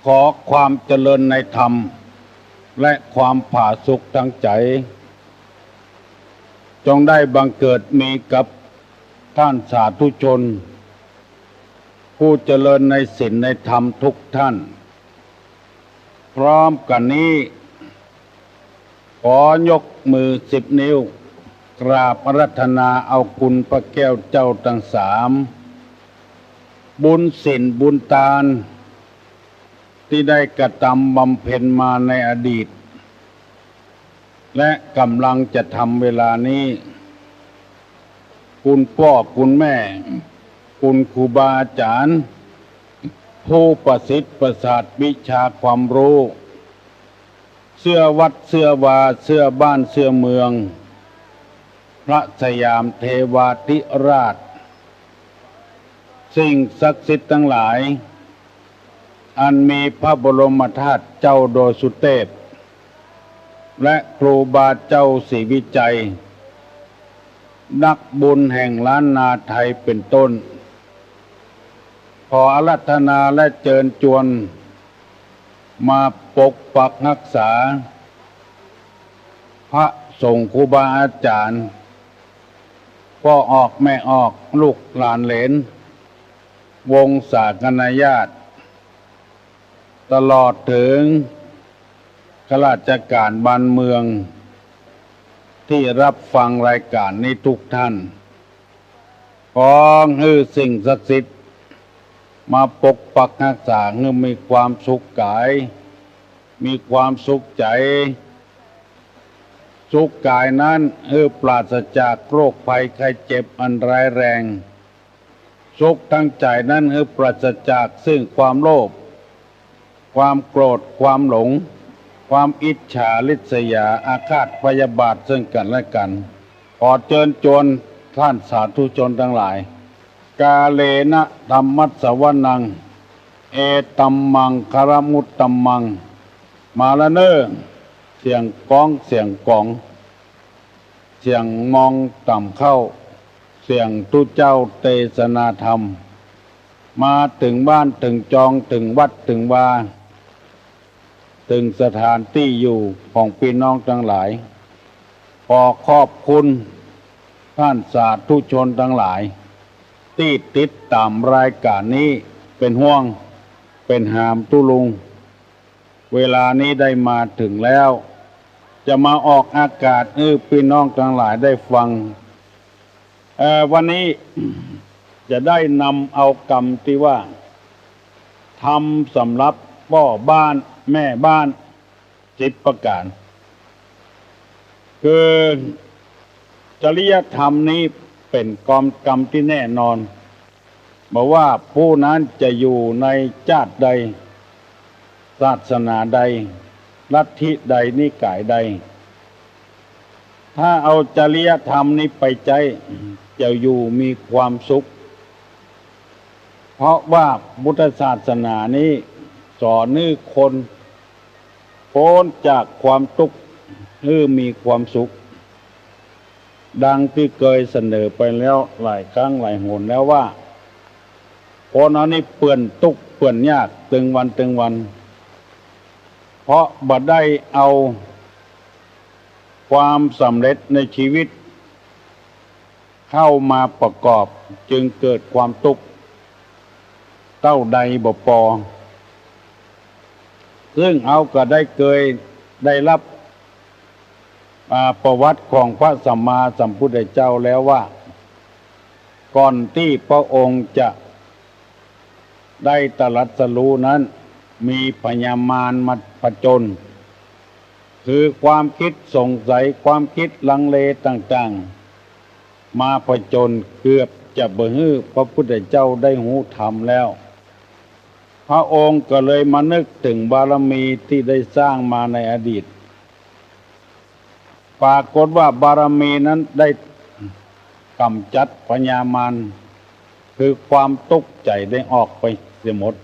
ขอความเจริญในธรรมและความผาสุกทางใจจงได้บังเกิดมีกับท่านสาธุชนผู้เจริญในศีลในธรรมทุกท่านพร้อมกันนี้ขอยกมือ10 นิ้วกราบอาราธนาเอาคุณพระแก้วเจ้าทั้ง3บุญศีลบุญทานที่ได้กระทำบำเพ็ญมาในอดีตและกำลังจะทำเวลานี้คุณพ่อคุณแม่คุณครูบาอาจารย์ผู้ประสิทธิ์ประสาทวิชาความรู้เสื้อวัดเสื้อวาเสื้อบ้านเสื้อเมืองพระสยามเทวาธิราชสิ่งศักดิ์สิทธิ์ทั้งหลายอันมีพระบรมธาตุเจ้าโดยสุเทพและครูบาเจ้าศรีวิจัยนักบุญแห่งล้านนาไทยเป็นต้นขออาราธนาและเชิญชวนมาปกปักรักษาพระสงฆ์ครูบาอาจารย์พ่อออกแม่ออกลูกหลานเหลนวงศาคณาญาติตลอดถึงข้าราชการบ้านเมืองที่รับฟังรายการนี้ทุกท่านขอให้สิ่งศักดิ์สิทธิ์มาปกปักรักษาให้มีความสุขกายมีความสุขใจสุขกายนั้นปราศจากโรคภัยไข้เจ็บอันร้ายแรงสุขทางใจนั้นปราศจากซึ่งความโลภความโกรธความหลงความอิจฉาริษยาอาฆาตพยาบาทซึ่งกันและกันขอเชิญชวนท่านสาธุชนทั้งหลายกาเลนะธัมมัสสวนังเอตัมมังคารมุตตัมมังมาละเนอเสียงก้องเสียงกองเสียงมองต่ำเข้าเสียงทุเจ้าเทศนาธรรมมาถึงบ้านถึงจองถึงวัดถึงวาถึงสถานที่อยู่ของพี่น้องทั้งหลายขอขอบคุณท่านสาธุชนทั้งหลายที่ติดตามรายการนี้เป็นห่วงเป็นหามตุลุงเวลานี้ได้มาถึงแล้วจะมาออกอากาศพี่น้องทั้งหลายได้ฟังวันนี้จะได้นำเอากรรมที่ว่าทำสำหรับพ่อบ้านแม่บ้าน10 ประการคือจริยธรรมนี้เป็นกรรมที่แน่นอนบอกว่าผู้นั้นจะอยู่ในชาติใดศาสนาใดลัทธิใดนิกายใดถ้าเอาจริยธรรมนี้ไปใจจะอยู่มีความสุขเพราะว่าพุทธศาสนานี้สอนให้คนพ้นจากความทุกข์ให้มีความสุขดังที่เคยเสนอไปแล้วหลายครั้งหลายหนแล้วว่าคนอันนี้เปื่อนทุกข์เปื่อนยากตึงวันเพราะบ่ได้เอาความสำเร็จในชีวิตเข้ามาประกอบจึงเกิดความทุกข์เต้าใดบ่พอซึ่งเอาก็ได้เคยได้รับประวัติของพระสัมมาสัมพุทธเจ้าแล้วว่าก่อนที่พระองค์จะได้ตรัสรู้นั้นมีพญามารมาผจญคือความคิดสงสัยความคิดลังเลต่างๆมาผจญเกือบจะบ่ฮื้อพระพุทธเจ้าได้หูธรรมแล้วพระองค์ก็เลยมานึกถึงบารมีที่ได้สร้างมาในอดีตปรากฏว่าบารมีนั้นได้กำจัดพญามารคือความทุกข์ใจได้ออกไปเสียหมด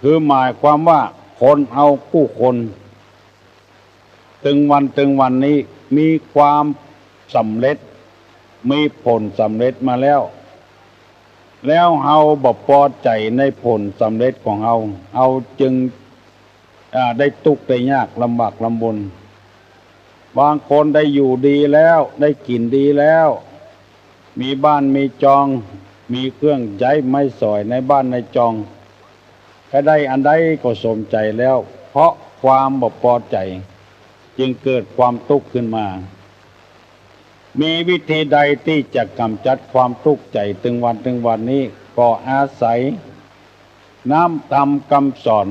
คือหมายความว่าคนเอาผู้คนถึงวันนี้มีความสำเร็จมีผลสำเร็จมาแล้ว แล้วเฮาบ่พอใจในผลสำเร็จของเฮาจึงได้ทุกข์ได้ยากลำบากลำบนบางคนได้อยู่ดีแล้วได้กินดีแล้วมีบ้านมีจองมีเครื่องใช้ไม้สอยในบ้านในจองก็ได้อันใดก็สมใจแล้วเพราะความบ่พอใจจึงเกิดความทุกข์ขึ้นมามีวิธีใดที่จะกำจัดความทุกข์ใจถึงวันนี้ก็อาศัยน้ำธรรมคำสอน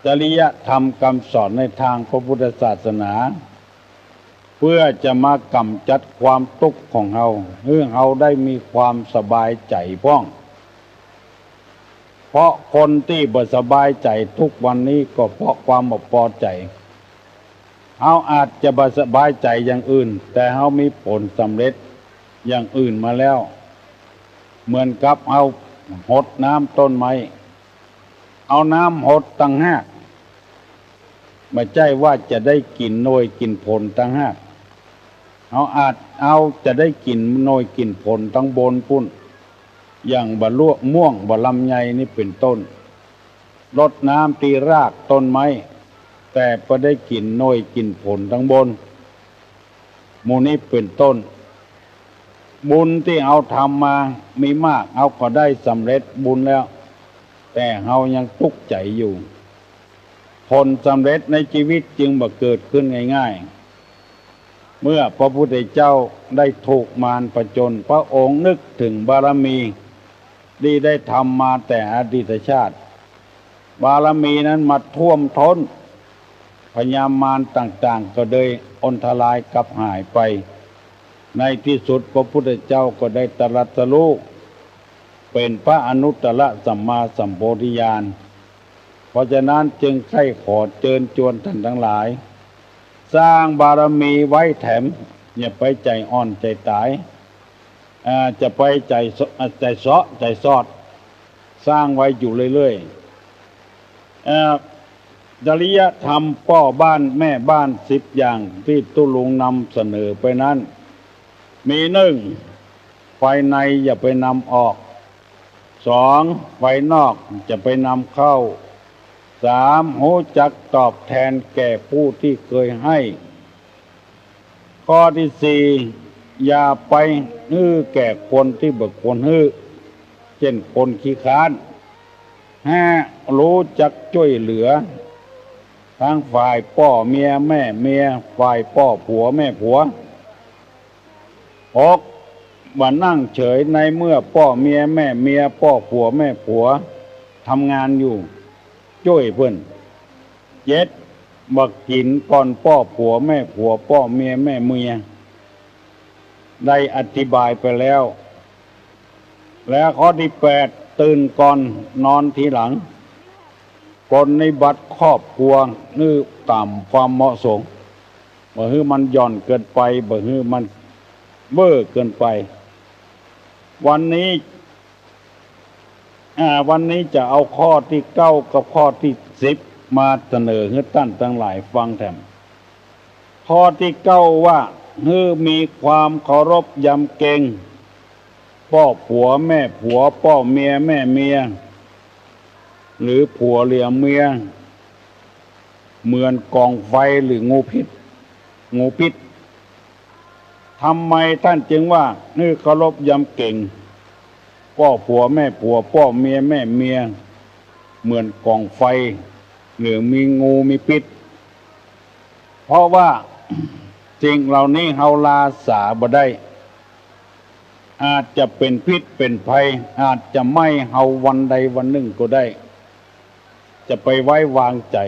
จริยธรรมคำสอนในทางพระพุทธศาสนาเพื่อจะมากำจัดความทุกข์ของเฮาให้เฮาได้มีความสบายใจพ้องเพราะคนที่บ่สบายใจทุกวันนี้ก็เพราะความบ่พอใจเฮาอาจจะบ่สบายใจอย่างอื่นแต่เฮามีผลสำเร็จอย่างอื่นมาแล้วเหมือนกับเฮาหดน้ำต้นไม้เอาน้ำหดตั้งหากไม่ใช่ว่าจะได้กินหน่วยกินผลตั้งหากเอาจะได้กินหน่วยกินผลตั้งบนพุ่นอย่างบะลวกม่วงบะลำไยนี่เป็นต้นรดน้ำตีรากต้นไม้แต่ก็ได้กินหน่วยกินผลทั้งบนหมู่นี้เป็นต้นบุญที่เอาทำมามีมากเอาก็ได้สำเร็จบุญแล้วแต่เฮายังทุกข์ใจอยู่ผลสำเร็จในชีวิตจึงบ่เกิดขึ้นง่ายๆเมื่อพระพุทธเจ้าได้ถูกมารผจญพระองค์นึกถึงบารมีที่ได้ทำมาแต่อดีตชาติบารมีนั้นมาท่วมท้นพญามารต่างๆก็เลยอนทลายกลับหายไปในที่สุดพระพุทธเจ้าก็ได้ตรัสรู้เป็นพระอนุตตรสัมมาสัมโพธิญาณเพราะฉะนั้นจึงใคร่ขอเชิญชวนท่านทั้งหลายสร้างบารมีไว้แถมอย่าไปใจอ่อนใจตายจะไปใจเสาะใจซอดสร้างไว้อยู่เรื่อยๆจริยธรรมพ่อบ้านแม่บ้าน10อย่างที่ตุลุงนำเสนอไปนั้นมี1ไฟในอย่าไปนำออก2ไฟนอกจะไปนำเข้า3รู้จักตอบแทนแก่ผู้ที่เคยให้ข้อที่4อย่าไปฮื้อแก่คนที่บ่ควรฮื้อเช่นคนขี้ค้าน5รู้จักช่วยเหลือทั้งฝ่ายพ่อเมียแม่เมียฝ่ายพ่อผัวแม่ผัว6บ่นั่งเฉยในเมื่อพ่อเมียแม่เมียพ่อผัวแม่ผัวทำงานอยู่ช่วยเพิ่น7บ่กินก่อนพ่อผัวแม่ผัวพ่อเมียแม่เมียได้อธิบายไปแล้วแล้วข้อที่8ตื่นก่อนนอนทีหลังปฏิบัติครอบครัวนี่ตามความเหมาะสมบ่ฮื้อมันหย่อนเกินไปบ่ฮื้อมันเบ้อเกินไปวันนี้จะเอาข้อที่9กับข้อที่10มาเสนอให้ท่านทั้งหลายฟังแถมข้อที่9ว่าฮื้อมีความเคารพยำเกรงพ่อผัวแม่ผัวพ่อเมียแม่เมียหรือผัวเหลี่ยมเมียเหมือนกองไฟหรืองูพิษทำไมท่านจึงว่านี่เคารพยำเก่งพ่อผัวแม่ผัวพ่อเมียแม่เมียเหมือนกองไฟหรือมีงูมีพิษเพราะว่าสิ่งเหล่านี้เฮาลาสาบ่ได้อาจจะเป็นพิษเป็นภัยอาจจะไม่เฮาวันใดวันหนึ่งก็ได้จะไปไว้วางใจ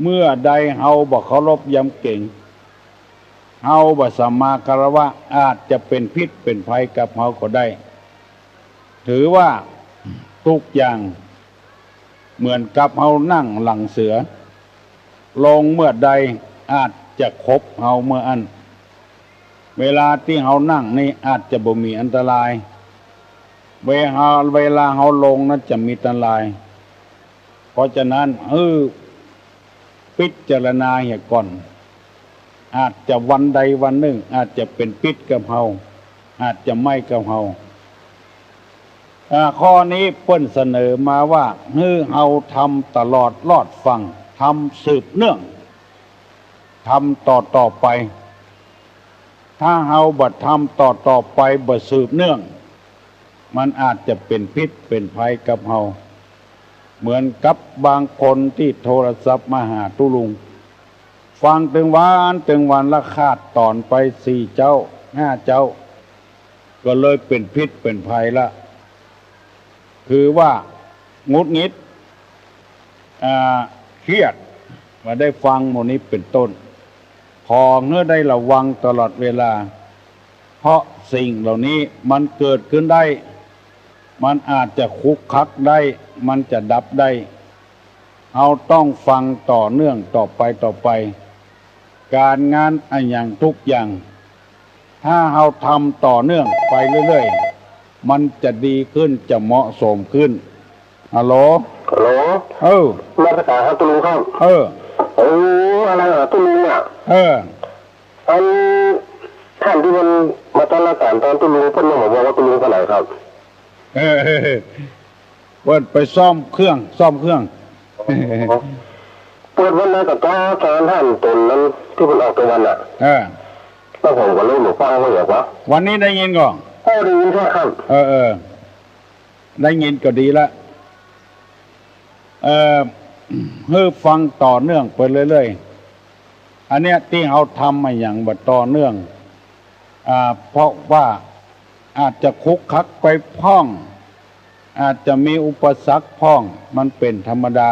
เมื่อใดเฮาบ่เคารพยำเก่งเฮาบ่สัมมาคารวะอาจจะเป็นพิษเป็นภัยกับเฮาก็ได้ถือว่าทุกอย่างเหมือนกับเฮานั่งหลังเสือลงเมื่อใดอาจจะคบเฮาเมื่ออันเวลาที่เฮานั่งนี่อาจจะบ่มีอันตรายเวลาเฮาลงนั้นจะมีอันตรายเพราะฉะนั้นพิจารณาเสียก่อนอาจจะวันใดวันหนึ่งอาจจะเป็นพิษกับเฮาอาจจะไม่กับเฮา ข้อนี้เปิ้นเสนอมาว่าเอาทำตลอดรอดฟังทำสืบเนื่องทำต่อไปถ้าเฮาบัดทำต่อไปบัดสืบเนื่องมันอาจจะเป็นพิษเป็นภัยกับเฮาเหมือนกับบางคนที่โทรศัพท์มาหาตุลุงฟังถึงวันละขาดตอนไป4 เจ้า 5 เจ้าก็เลยเป็นพิษเป็นภัยละคือว่างุดหงิดเครียดมาได้ฟังหมดนี้เป็นต้นขอเนื้อได้ระวังตลอดเวลาเพราะสิ่งเหล่านี้มันเกิดขึ้นได้มันอาจจะคุกคักได้มันจะดับได้เราต้องฟังต่อเนื่องต่อไปการงานอย่างทุกอย่างถ้าเราทำต่อเนื่องไปเรื่อยๆมันจะดีขึ้นจะเหมาะสมขึ้นฮัลโหลมาตรการครับตุลุงครับอะไรเหรอตุลุงอ่ะอันท่านที่มันมาต้อนรับการตอนตุลุงเพิ่นบอกว่าตุลุงไปไหนครับเปิดไปซ่อมเครื่องเปิดวันนั้นกับตอนท่านตนนั้นที่มันออกตัววันอ่ะแล้วผมก็เลยหนูฟังว่าอย่างว่าวันนี้ได้ยินก่อนได้ยินใช่ครับได้ยินก็ดีละฟังต่อเนื่องไปเรื่อยๆอันเนี้ยที่เขาทำมาอย่างบัดต่อเนื่องเพราะว่าอาจจะคุกคักไปพ้องอาจจะมีอุปสรรคพ้องมันเป็นธรรมดา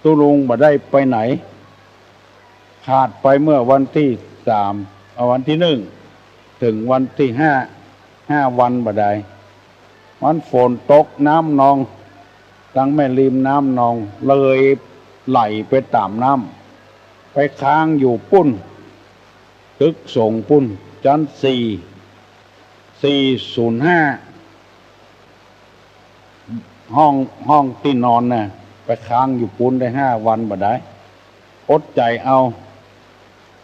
ตุลุงบ่ได้ไปไหนขาดไปเมื่อวันที่3วันที่1ถึงวันที่5 วันบ่ได้มันฝนตกน้ำนองทั้งแม่ริมน้ำนองเลยไหลไปตามน้ำไปค้างอยู่ปุ้นตึกส่งปุ้นชั้น405ห้องที่นอนน่ะไปค้างอยู่ปุ้นได้5 วันบ่ได้อดใจเอา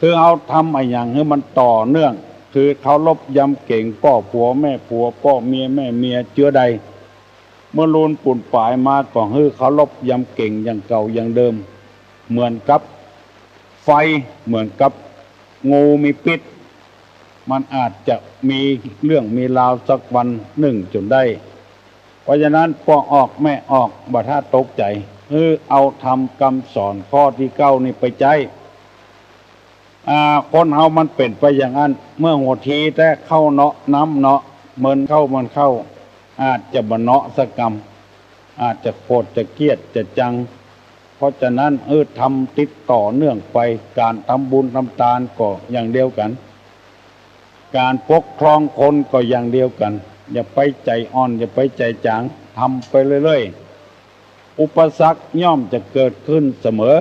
คือเอาทำอะไรอย่างให้มันต่อเนื่องคือเขาลบยำเก่งพ่อผัวแม่ผัวพ่อเมียแม่เมียเชื้อใดเมื่อลูนปุ่นป่ายมาก็เขาลบยำเก่งอย่างเก่าอย่างเดิมเหมือนกับไฟเหมือนกับงูมีพิษมันอาจจะมีเรื่องมีราวสักวันหนึ่งจนได้เพราะฉะนั้นพ่อออกแม่ออกบ่ท่าตกใจเอาทำคำสอนข้อที่9นี่ไปใจคนเฮามันเป็นไปอย่างนั้นเมื่อหัวทีแต่เข้าเนาะน้ำเนาะเมินเข้ามันเข้าอาจจะบเนาะสกรรมอาจจะโกรธจะเกลียดจะจังเพราะฉะนั้นทำติดต่อเนื่องไปการทำบุญทำทานก็อย่างเดียวกันการปกครองคนก็อย่างเดียวกันอย่าไปใจอ่อนอย่าไปใจจางทำไปเรื่อยๆอุปสรรคย่อมจะเกิดขึ้นเสมอ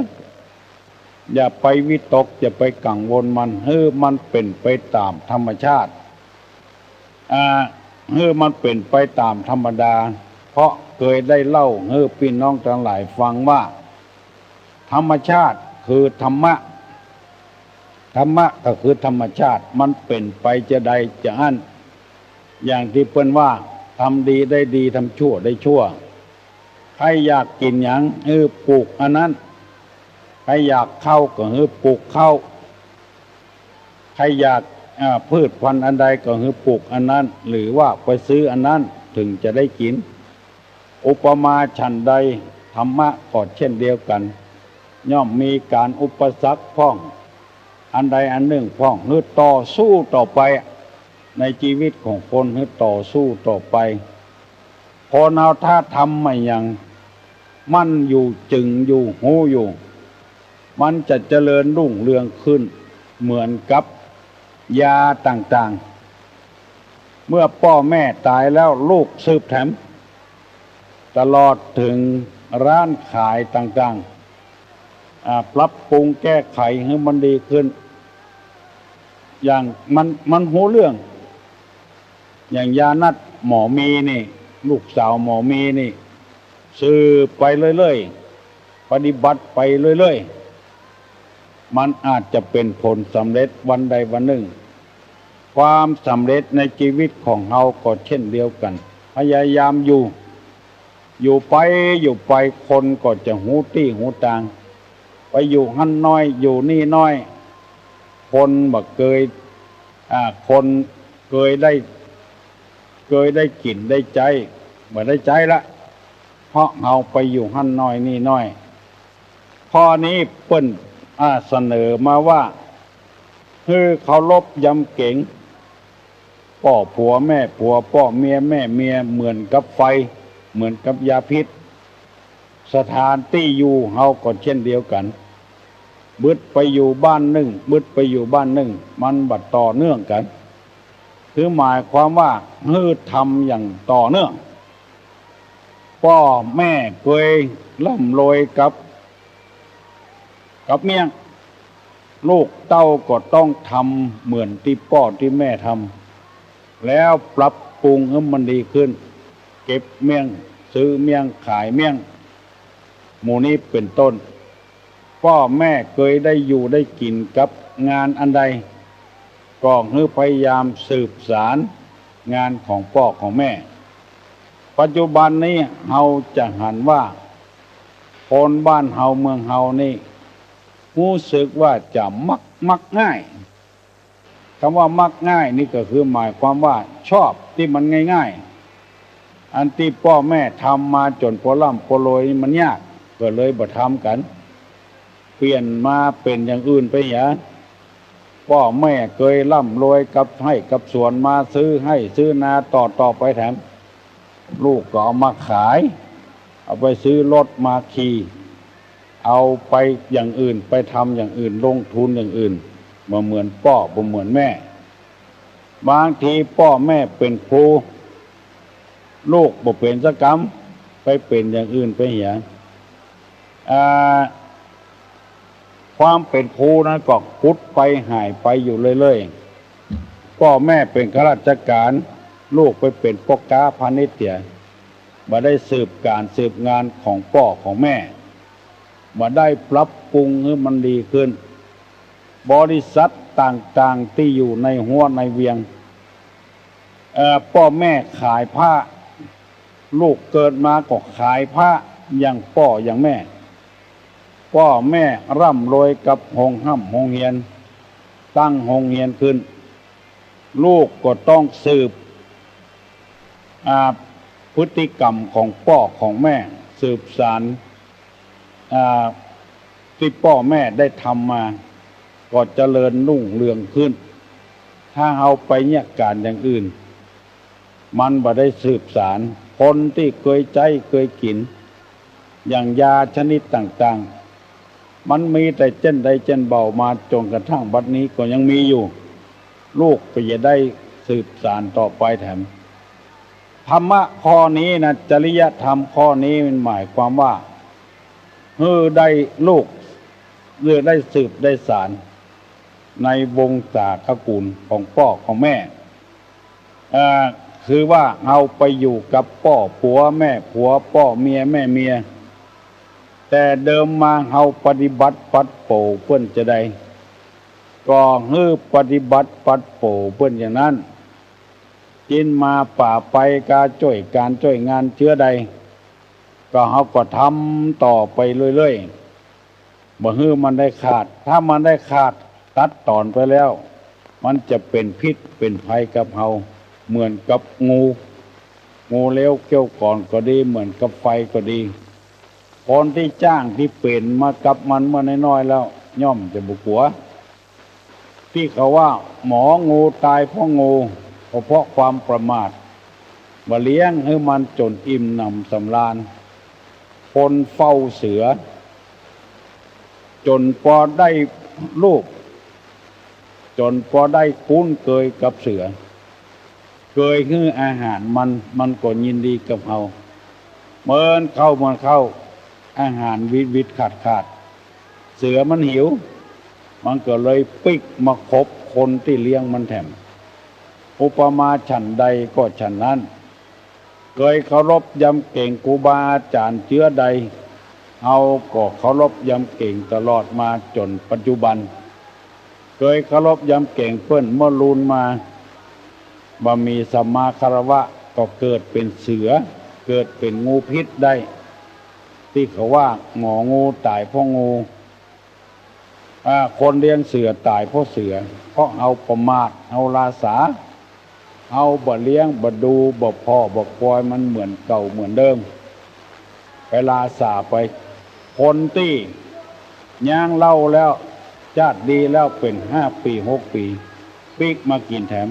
อย่าไปวิตกอย่าไปกังวลมันมันเป็นไปตามธรรมชาติมันเป็นไปตามธรรมดาเพราะเคยได้เล่าพี่น้องทั้งหลายฟังว่าธรรมชาติคือธรรมะก็คือธรรมชาติมันเป็นไปจะใดจะอั้นอย่างที่เปิ้นว่าทำดีได้ดีทำชั่วได้ชั่วใครอยากกินหยังปลูกอันนั้นใครอยากเข้าก็ปลูกเข้าใครอยากพืชพันธุ์อันใดก็ปลูกอันนั้นหรือว่าไปซื้ออันนั้นถึงจะได้กินอุปมาฉันใดธรรมะก็เช่นเดียวกันย่อมมีการอุปสรรคพ้องอันใดอันหนึ่งพ้องต่อสู้ต่อไปในชีวิตของคนต่อสู้ต่อไปพอเราถ้าทำไม่อย่างมั่นอยู่จึงอยู่หูอยู่มันจะเจริญรุ่งเรืองขึ้นเหมือนกับยาต่างๆเมื่อพ่อแม่ตายแล้วลูกสืบแถมตลอดถึงร้านขายต่างๆปรับปรุงแก้ไขให้มันดีขึ้นอย่างมันหูเรื่องอย่างยานัดหมอมีนี่ลูกสาวหมอมีนี่สืบไปเรื่อยๆปฏิบัติไปเรื่อยๆมันอาจจะเป็นผลสำเร็จวันใดวันหนึ่งความสำเร็จในชีวิตของเราก็เช่นเดียวกัน พยายามอยู่ไปคนก็จะหูตี้หูตางไปอยู่หั่นน้อยอยู่นี่น้อยคนบ่เคยคนเคยได้กลิ่นได้ใจบ่ได้ใจละเพราะเอาไปอยู่หั่นน้อยนี่น้อยข้อนี้เปิ้นเสนอมาว่าคือเคารพยำเก่งพ่อผัวแม่ผัวพ่อเมียแม่เมียเหมือนกับไฟเหมือนกับยาพิษสถานที่อยู่เฮาก็เช่นเดียวกันบึดไปอยู่บ้านหนึ่งบึดไปอยู่บ้านหนึ่งมันบัดต่อเนื่องกันคือหมายความว่าฮือทำอย่างต่อเนื่องพ่อแม่เคยร่ำรวยกับเมียลูกเต้าก็ต้องทำเหมือนที่พ่อที่แม่ทำแล้วปรับปรุงให้มันดีขึ้นเก็บเมี่ยงซื้อเมี่ยงขายเมี่ยงหมู่นี้เป็นต้นพ่อแม่เคยได้อยู่ได้กินกับงานอันใดก็คือพยายามสืบสารงานของพ่อของแม่ปัจจุบันนี้เฮาจะหันว่าคนบ้านเฮาเมืองเฮานี่รู้สึกว่าจะมักง่ายคำว่ามักง่ายนี่ก็คือหมายความว่าชอบที่มันง่ายๆอันที่พ่อแม่ทำมาจนพอล่ำพอรวยมันยากก็เลยบ่ทำกันเปลี่ยนมาเป็นอย่างอื่นไปอย่าพ่อแม่เคยร่ำรวยกับให้กับสวนมาซื้อให้ซื้อนาต่อไปแถมลูกก็เอามาขายเอาไปซื้อรถมาขี่เอาไปอย่างอื่นไปทำอย่างอื่นลงทุนอย่างอื่นบ่เหมือนพ่อบ่เหมือนแม่บางทีพ่อแม่เป็นครูลูกบ่เป็นสักกรรมไปเป็นอย่างอื่นไปเหียความเป็นครูนั้นก็พุดไปหายไปอยู่เรื่อยๆพ่อแม่เป็นข้าราชการลูกไปเป็นพ่อค้าพาณิชย์บ่ได้สืบการสืบงานของพ่อของแม่บ่ได้ปรับปรุงให้มันดีขึ้นบริษัทต่างๆที่อยู่ในหัวในเวียงพ่อแม่ขายผ้าลูกเกิดมาก็ขายผ้าอย่างพ่ออย่างแม่พ่อแม่ร่ำรวยกับโรงเรียนตั้งโรงเรียนขึ้นลูกก็ต้องสืบพฤติกรรมของพ่อของแม่สืบสานที่พ่อแม่ได้ทำมาก็เจริญรุ่งเรืองขึ้นถ้าเอาไปเนี่ยการอย่างอื่นมันบ่ได้สืบสานคนที่เคยใจเคยกินอย่างยาชนิดต่างๆมันมีแต่เจนใดเจนเบามาจนกระทั่งบัดนี้ก็ยังมีอยู่ลูกก็จะได้สืบสานต่อไปแถมธรรมะข้อนี้นะจริยธรรมข้อนี้มันหมายความว่าได้ลูกได้สืบได้สานในวงศาคกุลของพ่อของแม่คือว่าเอาไปอยู่กับพ่อผัวแม่ผัวพ่อเมียแม่เมียแต่เดิมมาเอาปฏิบัติปัดโปเพื่อนจะได้ก็ปฏิบัติปัดโปเพื่อนอย่างนั้นกินมาป่าไปการช่วยงานเชื้อใดก็เขาก็ทำต่อไปเรื่อยๆบ่มันได้ขาดถ้ามันได้ขาดตัดตอนไปแล้วมันจะเป็นพิษเป็นภัยกับเราเหมือนกับงูเลี้ยวเกี่ยวก่อนก็ดีเหมือนกับไฟก็ดีคนที่จ้างที่เป็นมากับมันเมื่อน้อยๆแล้วย่อมจะบุกหัวที่เขาว่าหมองูตายเพราะงูเพราะความประมาทมาเลี้ยงให้มันจนอิ่มหนำสำราญคนเฝ้าเสือจนพอได้ลูกจนพอได้คุ้นเคยกับเสือเคยคืออาหารมันก็ยินดีกับเขาเมื่อเข้าอาหารวิตขาดเสือมันหิวมันก็เลยปิกมาคบคนที่เลี้ยงมันแถมอุปมาฉันใดก็ฉันนั้นเคยเคารพยำเก่งครูบาอาจารย์เชื้อใดเอาก็เคารพยำเก่งตลอดมาจนปัจจุบันเคยเคารพยำเก่งเพิ่นเมื่อลูนมาบ่มีสัมมาคารวะ ก็เกิดเป็นเสือเกิดเป็นงูพิษได้ที่เขาว่าหงองูตายเพราะงูคนเลี้ยงเสือตายเพราะเสือเพราะเอาประมาทเอาลาสาเอาบ่เลี้ยงบ่ดูบ่พ่อบ่ปล่อยมันเหมือนเก่าเหมือนเดิมไปลาสาไปคนที่ย่างเล่าแล้วชาติดีแล้วเป็น5 ปี6 ปีปีกมากินแถม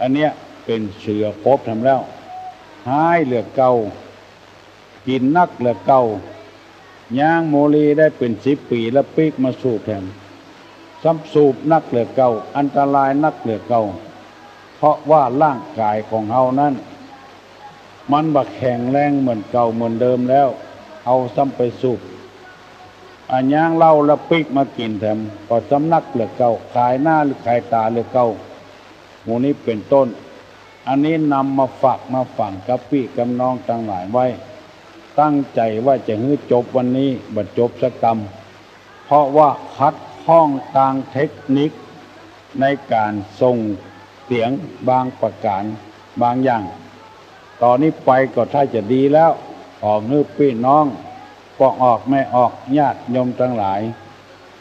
อันเนี้ยเป็นเสือครบทำแล้วหายเหลือเก่ากินนักเหลือเก่าย่างโมลีได้เป็น10 ปีแล้วปีกมาสูบแถมซ้ำสูบนักเหลือเก่าอันตรายนักเหลือเก่าเพราะว่าร่างกายของเฮานั้นมันบักแข็งแรงเหมือนเก่าเหมือนเดิมแล้วเอาซ้ำไปสูบอันย่างเหล้าแล้วปีกมากินแถมก็สำนักเหลือเก่าขายหน้าหรือขายตาเหลือเก่าหมู่นี้เป็นต้นอันนี้นำมาฝากมาฝังกับพี่กับน้องทั้งหลายไว้ตั้งใจว่าจะให้จบวันนี้บัดจบสักกรรมเพราะว่าคัดข้องทางเทคนิคในการส่งเสียงบางประการบางอย่างตอนนี้ไปก็ถ้าจะดีแล้วออกให้พี่น้องก็ออกไม่ออกญาติโยมทั้งหลาย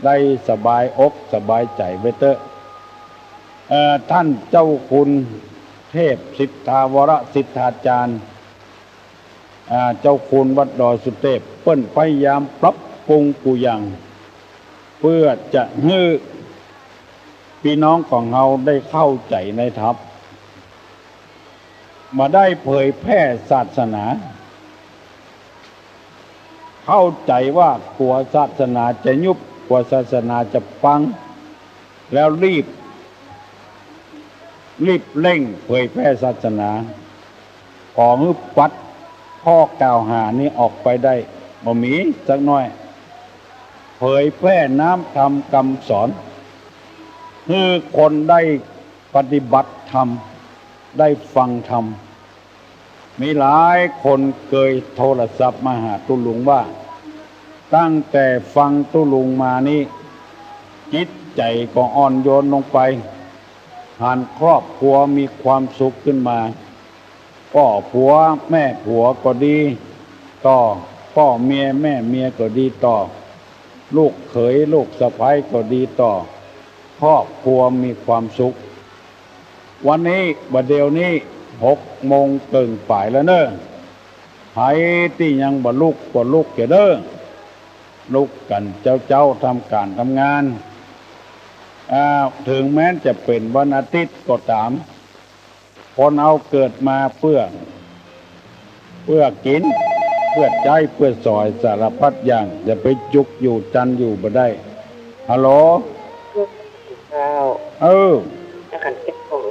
ได้สบายอกสบายใจไปเถอะท่านเจ้าคุณเทพสิทธาวรสิทธาจารย์เจ้าคุณวัดดอยสุเทพเปิ้นพยายามปรับปรุงกูอย่างเพื่อจะให้พี่น้องของเราได้เข้าใจในธรรมมาได้เผยแพร่ศาสนาเข้าใจว่ากลัวศาสนาจะยุบกลัวศาสนาจะปังแล้วรีบเร่งเผยแพร่ศาสนาขอให้ปัดข้อกล่าวหานี้ออกไปได้บ่มีสักหน่อยเผยแพร่น้ำธรรมคำสอนให้คนได้ปฏิบัติธรรมได้ฟังธรรมมีหลายคนเคยโทรศัพท์มาหาตุลุงว่าตั้งแต่ฟังตุลุงมานี้จิตใจก็อ่อนโยนลงไปผ่านครอบครัวมีความสุขขึ้นมาพ่อผัวแม่ผัวก็ดีต่อพ่อเมียแม่เมียก็ดีต่อลูกเขยลูกสะใภ้ก็ดีต่อครอบครัวมีความสุขวันนี้บัดเดี๋ยวนี้6 โมงเกินป่ายแล้วเนอะไผที่ยังบ่ลุกก็ลุกเด้อลุกกันเจ้าทำการทำงานถึงแม้จะเป็นวันอาทิตย์ก็ตามคนเอาเกิดมาเพื่อกินเพื่อใจเพื่อสอยสารพัดอย่างจะไปจุกอยู่จันอยู่บ่ได้ฮัลโหลขันเก็บของ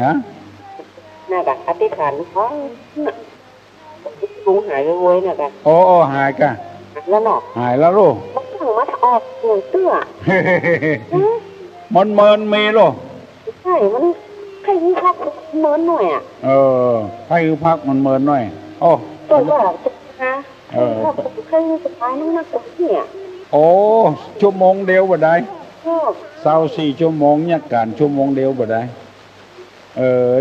ฮะน่ากะอธิษฐานเขาลุงหายไปเว้ยน่ะกะโอ้หายกะแล้วเนาะหายแล้วลูกมันถึงว่าออกหนูเตื้อมันเมินมีลูกใช่มันใครมีพักเมินหน่อยใครคือพักมันเมินหน่อยตัวว่าจะนะใครมีสบายนักตัวเนี่ยชั่วโมงเดียวบ่ได้24 ชั่วโมงเนี่ยการชั่วโมงเดียวบ่ได้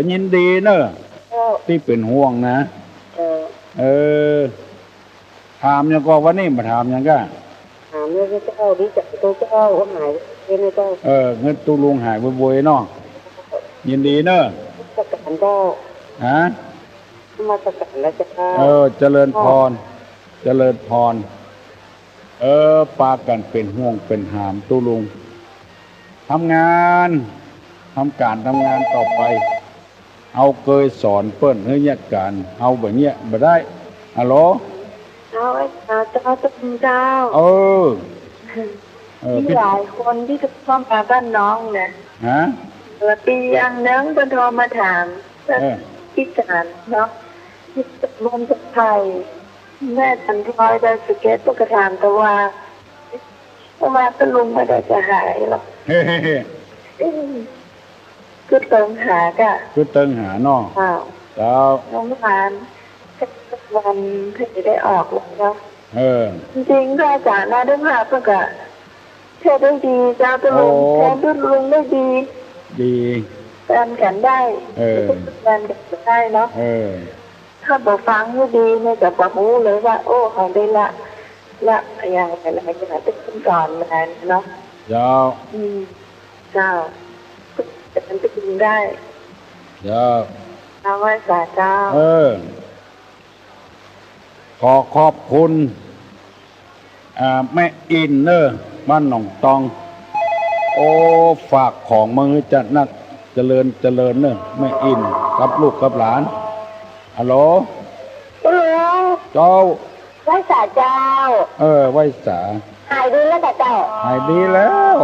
ยินดีเนอะที่เป็นห่วงนะถามยังก็วันนี้มาถามยังก็ถามเลยเจ้าดีจักตัวเจ้าหายเงินเจ้าเงินตุลุงหายบ่อยๆเนาะยินดีเนอะจักการเจ้ามาจักการแล้วเจ้าเจริญพรปากันเป็นห่วงเป็นหามตุลุงทำการทำงานต่อไปเอาเคยสอนเปิ้นให้ยัดการเอาแบบเนี้ยบ่ได้ฮัลโหลเจ้าตุ้งเจ้ามีหลายคนที่จะเข้ามาบ้านน้องเนี่ยปีอย่างนึงก็โทรมาถามที่จานเนาะที่รวมจากไทยแม่ฉันรอยได้สเก็ตปกติถามแต่ว่าตะลุงไม่ได้จะหายหรอกคือเติงหากะคือเติงหาเนาะแล้วน้องหลานวันที่ได้ออกแล้วจริงๆถ้าอาจารย์น่าได้มาเพื่อกะเทได้ดีเจ้าตะลุงแทนตะลุงได้ดีแต่ นกันได้แฟนกันได้เนาะถ้าบอกฟังไม่ดีเนี่ยจะบอกรู้เลยว่าโอ้เขาได้ละอย่างอะไรอย่างตึ้งก่อนมาเนาะเจ้าเจ้าจะเป็นตึ้งได้เจ้าเอาไว้สาเจ้าขอขอบคุณแม่อินเนอร์บ้านหนองตองโอ้ฝากของมือจะนักเจริญเนอะแม่อินกับลูกกับหลานฮัลโหลเจ้าไว้สาเจ้าไว้สาหายดีแล้วแต่เจ้าหายดีแล้ว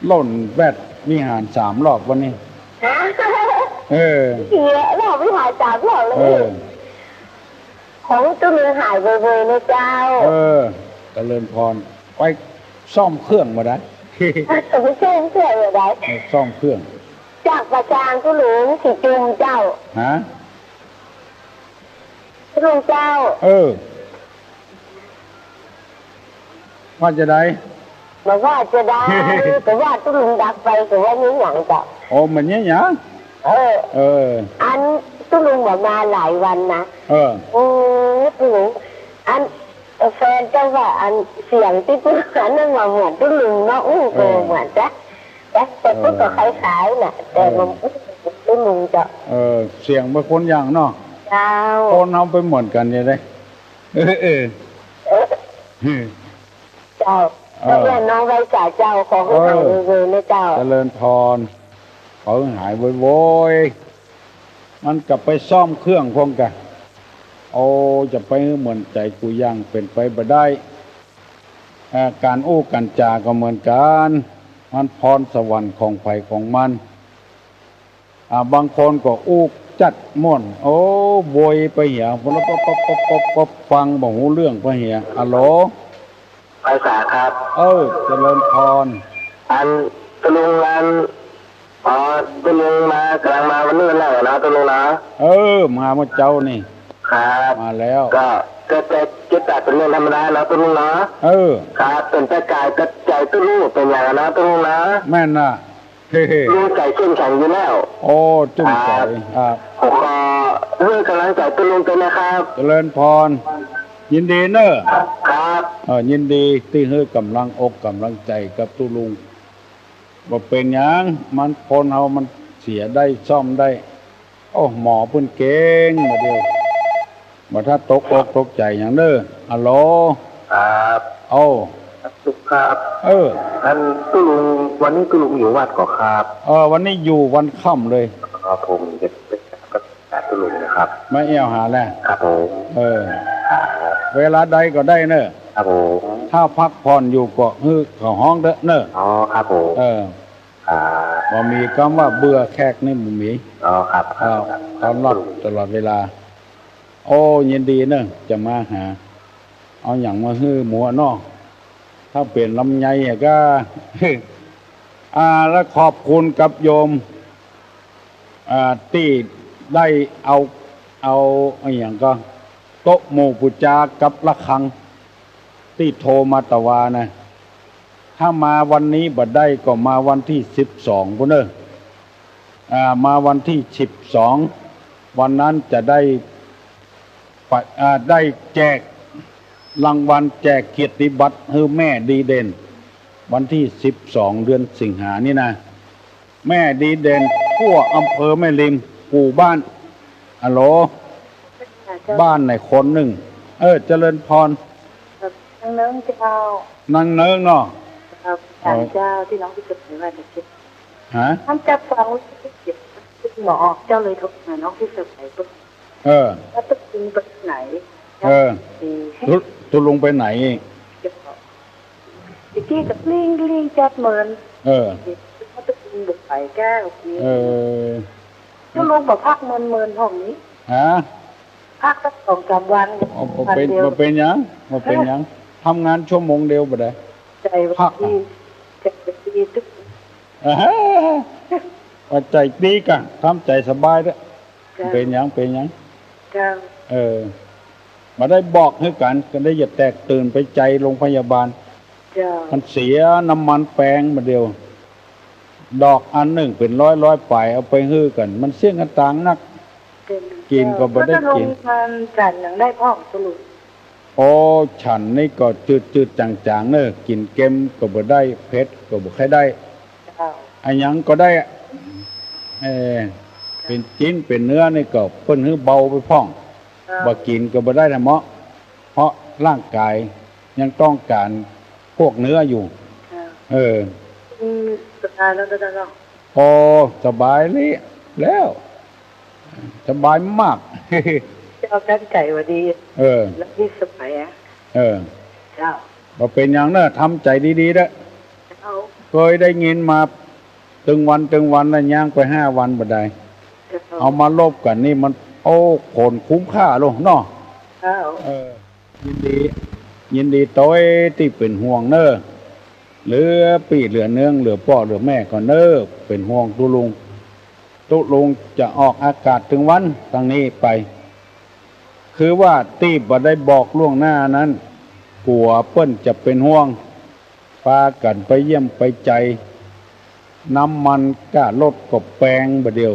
หล่นแบตมีหาร3 รอบวันนี้เยอะเราไม่หาย3 รอบเลยของตัวนึงหายไปเลยนะเจ้าเจริญพรไปซ่อมเครื่องมาได้ไม่ใช่เครื่องอะไรซ่อมเครื่องจากประจางก็หลวงสิจุงเจ้าลุงเจ้าว่าจะได้บอกว่าจะได้แต่ว่าตุ้ลุงดักไปแต่ว่านี้อย่างเจ้าโอ้มันเนี้ยหยังอันตุ้ลุงบอกมาหลายวันนะตุ้ลุงอันแฟนเจ้าว่าอันเสียงที่ตุ้ลุงนั่นมาเหมือนตุ้ลุงเนาะเหมือนจ้ะแต่ก็คล้ายๆน่ะแต่มันตุ้ลุงจะเสียงเป็นคนอย่างเนาะเจ้าคนเอาไปเหมือนกันยังไงเจ้าแล้วน้องไว้จ่าเจ้าของหายเลยนะเจ้าเจริญพรเขาหายโวยมันกลับไปซ่อมเครื่องพงกันจะไปเหมือนใจกูย่างเป็นไปบ่ได้การกันจาก็เหมือนกันมันพรสวรรค์ของไผของมันบางคนก็จัดม่วนโวยไปเหี่ยพอป๊บฟังบ่หูเรื่องไปเหี่ยฮัลโหลภาษาครับเจริญพรอันตะลุงนั้นตะลุงมากำลังมาวันนี้แล้วนะตะลุงนะมาเมื่อเจ้านี่ครับมาแล้วก็จะตัดเป็นเรื่องธรรมดานะตะลุงนะครับเป็นแต่กายแต่ใจตะลุงเป็นอย่างนะตะลุงนะแม่นน่ะลุงใจเข้มแข็งอยู่แล้วจุ้มใจครับผมขอเรื่องกำลังใจตะลุงเป็นนะครับเจริญพรยินดีเนอะครับยินดีที่ให้กำลังอกกำลังใจกับตุลุงบ่เป็นหยังมันคนเฮามันเสียได้ซ่อมได้หมอเพิ่นเก่งมาเดียวบ่ถ้าตกอกตกใจหยังเด้อฮัลโหลครับสุขครับท่านตุลุงวันนี้ตุลุงอยู่วัดก่อครับวันนี้อยู่วันค่ำเลยผมจะไปกับตุลุงนะครับไม่เอี่ยวหาแล้วครับผมเวลาใดก็ได้เนอะครับผมถ้าพักผ่อนอยู่ก็เขาห้องเด้อเนอะครับผมบ่มีคำว่าเบื่อแขกนี่บ่มีครับตลอดเวลายินดีเนอะจะมาหาเอาอย่างมาหมัวเนาะถ้าเปลี่ยนลำไยก็แล้วขอบคุณกับโยมที่ได้เอาอย่างก็โต๊ะหมู่ปุจากับระฆังที่โทรมาตะวานะถ้ามาวันนี้บ่ได้ก็มาวันที่12พุ่นเด้อมาวันที่12วันนั้นจะได้แจกรางวัลแจกเกียรติบัตรให้แม่ดีเด่นวันที่12เดือนสิงหานี่นะแม่ดีเด่นทั่วอำเภอแม่ริมปู่บ้านฮัลโหลบ้านไหนคนหนึ่งเจริญพรนางเนิ้งเจ้านางเนิ้งเนาะเจ้าที่น้องที่เกิดในวันนี้ท่านจะฟังที่เจ็บหมอเจ้าเลยโทรมาน้องที่เกิดในปุ๊บแล้วตุ๊กลุงไปไหนตุ๊กลุงไปไหนที่กับลิงจัดเหมือนเขาตุ๊กลุงบุกไปแก้วตุ๊กลุงบอกพักเมินห้องนี้พักสัก2-3 วันมาเป็นยังทำงานชั่วโมงเดียวบ่ได้ใจวันที่ตุ๊กว่าใจดีกันทำใจสบายด้วยเป็นยังมาได้บอกให้กันได้อย่าแตกตื่นไปใจโรงพยาบาลมันเสียน้ำมันแปลงมาเดียว ดอกอันหนึ่งเป็นร้อยไปเอาไปฮื้อกัน มันเสี่ยงกันต่างนักกินก็บ่ได้กินมันจันอย่างได้พ่อตุลุโอ้ฉันนี่ก็จืดจางๆเนอะกินเค็มก็บ่ได้เผ็ดก็บ่ค่อยได้อันยังก็ได้เป็นจิ้นเป็นเนื้อนี่ก็เพิ่นฮื้อเบาไปพ้องบ่กินก็บ่ได้นะเพราะร่างกายยังต้องการพวกเนื้ออยู่สบายแล้วได้แล้วโอ้สบายเลยแล้วสบายมากเจ้าตั้งใจว่าดีแล้วนี่สบายเจ้าบ่เป็นอย่างเนอะทำใจดีๆเด้อเคยได้ยินมาตึงวันแล้วย่างไป5 วันบ่ได้เอามาลบกันนี่มันโอ้ผลคุ้มค่าโลเนาะยินดีโต้ยที่เป็นห่วงเนอะเหลือปีเหลือเนืองเหลือพ่อเหลือแม่ก็เนอะเป็นห่วงตุลุงจะออกอากาศถึงวันทางนี้ไปคือว่าตีบ่ได้บอกล่วงหน้านั้นกลัวเปิ้นจะเป็นห่วงพากันไปเยี่ยมไปใจน้ำมันก็ลดก็แปลงบ่เดียว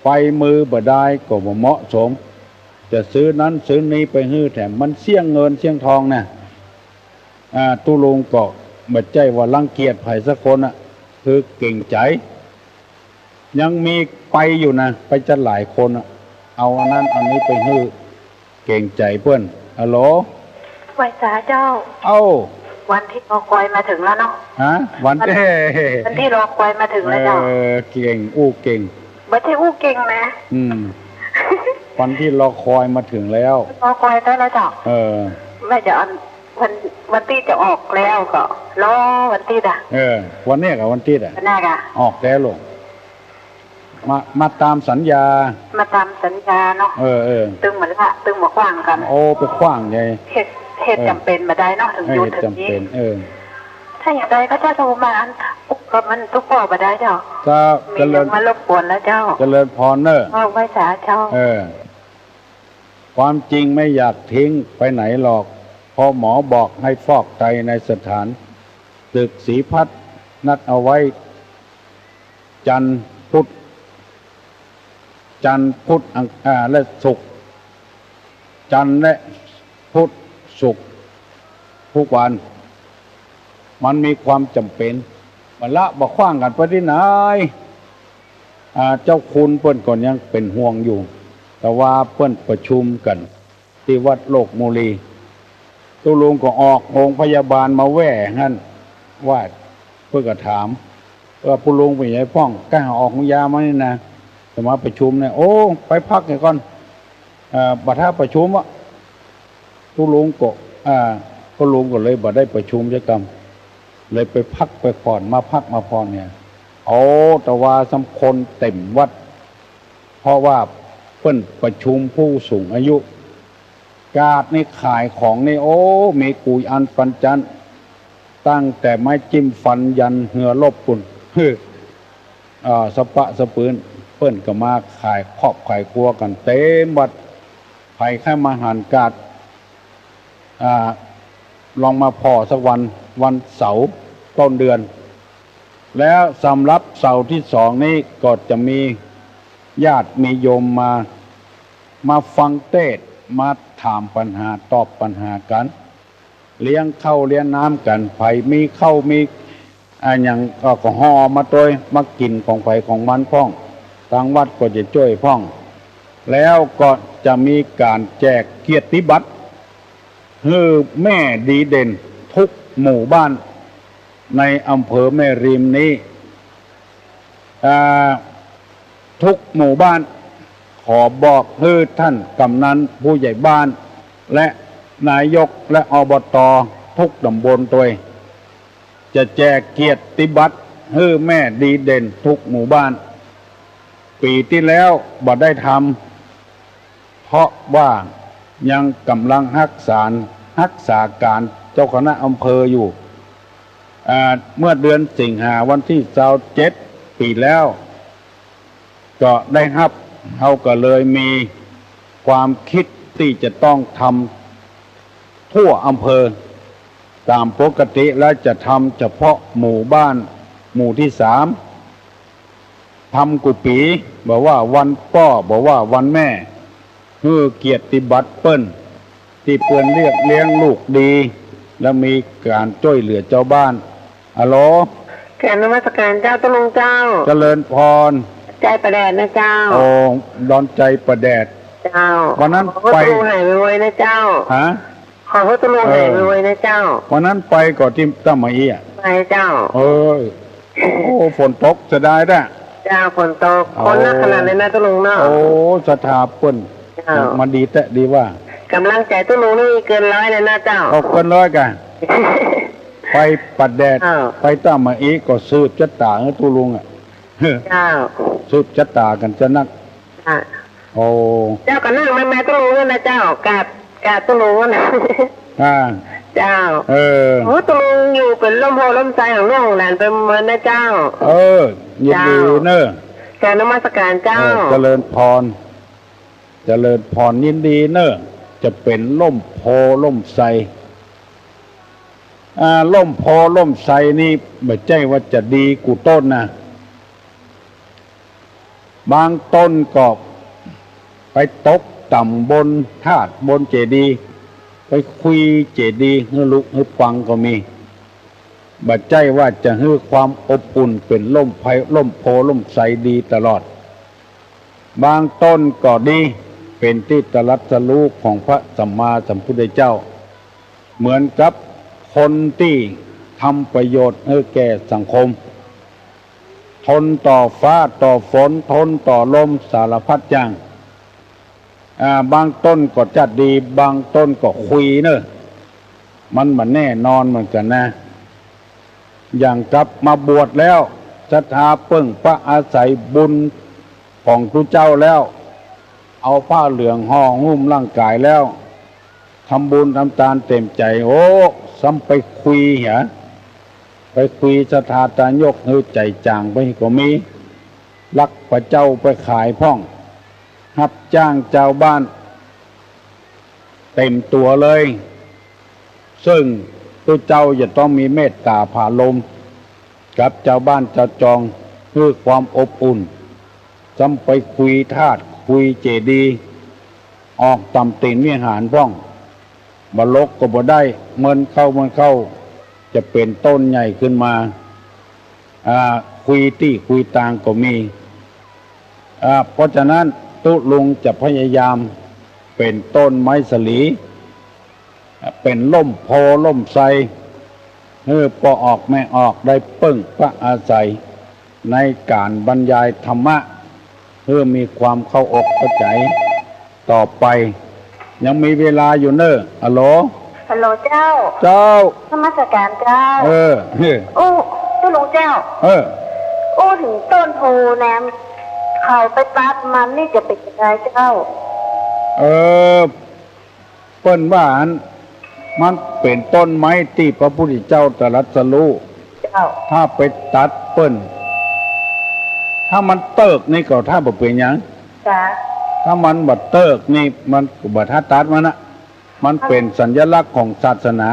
ไฟมือบ่ได้ก็บ่เหมาะสมจะซื้อนั้นซื้อนี้ไปฮื้อแถมมันเสี่ยงเงินเสี่ยงทองนะตุลุงก็บ่ใจว่ารังเกียจไผสักคนคือเก่งใจยังมีไปอยู่นะไปจะหลายคนเอาอันนั้นอันนี้ไปฮื้อเก่งใจเพื่อนฮัลโหลไหว้สาเจ้าวันที่รอคอยมาถึงแล้วเนาะวันที่รอคอยมาถึงแล้วเจ้าเก่งเก่งไม่ใช่เก่งนะวันที่รอคอยมาถึงแล้วรอคอยได้แล้วเจ้าไม่จะวันที่จะออกแล้วก็รอวันที่วันนี้กับวันที่ออกแล้วลงมาตามสัญญาเนาะตึงเหมือนละตึงมาขว้างกันโอ้ไปขว้างไงเหตุจำเป็นมาได้เนาะถึงยุดถึงนี้ถ้าอย่างใดก็จะโทรมาก็มันทุกปอมาได้เจ้ามีเรื่องมารบกวนแล้วเจ้าเจริญพรเนอะไว้สาเจ้าความจริงไม่อยากทิ้งไปไหนหรอกพอหมอบอกให้ฟอกไตในสถานตึกศรีพัฒน์นัดเอาไว้จันทร์พุธและศุกร์จันทร์และพุธศุกร์ทุกวันมันมีความจำเป็นมันละบ่ขว้างกันไปที่ไหนเจ้าคุณเปิ้นก่อนยังเป็นห่วงอยู่แต่ว่าเปิ้นประชุมกันที่วัดโลกมูลีตุลุงก็ออกโรงพยาบาลมาแว่งั้นว่าเพื่อก็ถามว่าผู้ลุงเป็นไงพ้องกล้าออกยามานี่นะจะมาประชุมเนี่ยโอ้ไปพักก่อนบัดถ้าประชุมตุลุงก็เลยบ่ได้ประชุมจักรรมเลยไปพักไปผ่อนมาพักมาผ่อนเนี่ยแต่ว่าสำคนเต็มวัดเพราะว่าเพิ่นประชุมผู้สูงอายุกาดนี่ขายของนี่มีกุยอันปันจันตั้งแต่ไม้จิ้มฟันยันเหือลบปุ่นสปะสปืนเพิ่นก็มาขายครอบขายครัวกันเต็มวัดไผแค่มาหันกาดลองมาพอสักวันเสาร์ต้นเดือนแล้วสำหรับเสาร์ที่2นี้ก็จะมีญาติมีโยมมาฟังเทศน์มาถามปัญหาตอบปัญหากันเลี้ยงข้าวเลี้ยงน้ำกันไผมีข้าวมีอย่างก็ห่อมาโดยมากินของไผของมันพ้องทางวัดก็จะช่วยพ้องแล้วก็จะมีการแจกเกียรติบัตรคือแม่ดีเด่นทุกหมู่บ้านในอำเภอแม่ริมนี้ทุกหมู่บ้านขอบอกให้ท่านกำนันผู้ใหญ่บ้านและนายกและอบต.ทุกตำบลตัวจะแจกเกียรติบัตรให้แม่ดีเด่นทุกหมู่บ้านปีที่แล้วบ่ได้ทำเพราะว่ายังกำลังรักษาการเจ้าคณะอำเภออยู่เมื่อเดือนสิงหาวันที่27ปีแล้วก็ได้รับเขาก็เลยมีความคิดที่จะต้องทำทั่วอำเภอตามปกติแล้วจะทำเฉพาะหมู่บ้าน หมู่ที่สามทำกุปีบอกว่าวันพ่อบอกว่าวันแม่เพื่อเกียรติบัตรเปิ้นที่เปิ้นเรียกเลี้ยงลูกดีและมีการช่วยเหลือเจ้าบ้านอะโหลแขกนมัสการเจ้าตุลุงเจ้าเจริญพรใจประแดดนะเจ้าโอ้ดอนใจประแดดเจ้าวันนั้นไปตุลุงหายไปไวนะเจ้าฮะขอตุลุงหายไปไวนะเจ้าวันนั้นไปก่อนที่ตั้มมาอีอ่ะไปเจ้าโอ้ฝนตกจะได้ด้เจ้าฝนตกคนนักขนาดเลยนะตุลุงเนาะโอ้สถาเปิ้นมันดีแต่ดีว่ากำลังใจตุลุงนี่เกิน100เลยนะเจ้าเกิน100กันไปปัดแดดไปตั้มมาอีก็สืบชะตาตุลุงอ่ะเจ้าสืบชะตากันจะนักโอ้เจ้าก็นั่งมาตุลุงนะเจ้ากาตุลุงนะเจ้าโอ้ตุลุงอยู่เป็นลมโพลมใจของน้องหลานเป็นเหมือนนะเจ้ายินดีเนอะการนมัสการเจ้าเจริญพรเจริญพรยินดีเนอะจะเป็นล่มโพล่มไทรล่มโพล่มไทรนี่ไม่ใช่ว่าจะดีกูต้นนะบางต้นก็ไปตกต่ำบนธาตุบนเจดีย์ไปคุยเจดีย์ให้ลุกให้ฟังก็มีบัดใจว่าจะให้ความอบอุ่นเป็นล่มไผ่ล่มโพล่มไทรดีตลอดบางต้นก็ดีเป็นที่ตรัสรู้ของพระสัมมาสัมพุทธเจ้าเหมือนกับคนที่ทำประโยชน์ให้แก่สังคมทนต่อฟ้าต่อฝนทนต่อลมสารพัดอย่างบางต้นก็จัดดีบางต้นก็คุยเนอะมันแน่นอนเหมือนกันนะอย่างกับมาบวชแล้วศรัทธาเพิ่งพระอาศัยบุญของพระเจ้าแล้วเอาผ้าเหลืองห่อหุ้มร่างกายแล้วทำบุญทำทานเต็มใจโอ้ซ้ำไปคุยเหรอไปคุยศรัทธาตายกให้ใจจางไปก็มีลักพระเจ้าไปขายพ่องรับจ้างเจ้าบ้านเต็มตัวเลยซึ่งตัวเจ้าจะต้องมีเมตตาผ่าลมกับเจ้าบ้านเจ้าจองเพื่อความอบอุ่นซ้ำไปคุยธาตุคุยเจดีย์ออกตำตีนวิหารพ่องบลกก็บ่ได้เมินเข้าจะเป็นต้นใหญ่ขึ้นมาคุยตี้คุยตางก็มีเพราะฉะนั้นตุลุงจะพยายามเป็นต้นไม้สลีเป็นล่มโพล่มไทรพอออกไม่ออกได้ปึ้งพระอาศัยในการบรรยายธรรมะเพื่อมีความเข้าอกเข้าใจต่อไปยังมีเวลาอยู่เนอะฮัลโหลเจ้านมัสการเจ้าโอ้ตุลุงเจ้าโอ้ถึงต้นโพแนมเขาไปตัดมันนี่จะเป็นยังไงเจ้าเปิ้นว่ามันเป็นต้นไม้ที่พระพุทธเจ้าตรัสรู้ถ้าไปตัดเปิ้นถ้ามันเติกนี่ก็ถ้าบ่เป็นหยังถ้ามันบ่เติกนี่มันบ่ถ้าตัดมันเป็นสัญลักษณ์ของศาสนา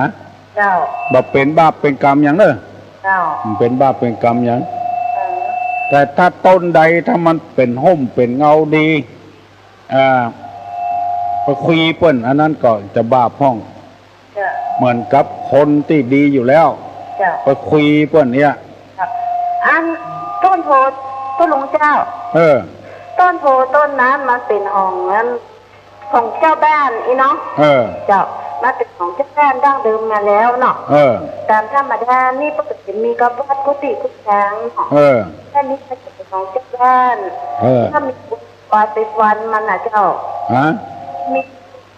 บ่เป็นบาปเป็นกรรมหยังเด้อมันเป็นบาปเป็นกรรมหยังแต่ถ้าต้นใดถ้ามันเป็นห่มเป็นเงาดีไปคุยเปิ้นอันนั้นก็จะบาปห้องเหมือนกับคนที่ดีอยู่แล้วไปคุยเปิ้นเนี่ยอันต้นโพต้นหลวงเจ้าต้นโพต้นนั้นมันเป็นของนั้นของเจ้าบ้านอีเนาะเจ้ามันเป็นของเจ้าบ้านดั้งเดิมมาแล้วเนาะตามธรรมดานี่ปกติมีกับวัดกุฏิกุฏิแค่นี้มันจะเป็นของเจ้าบ้านถ้ามีปาติฟันมันนะเจ้ามี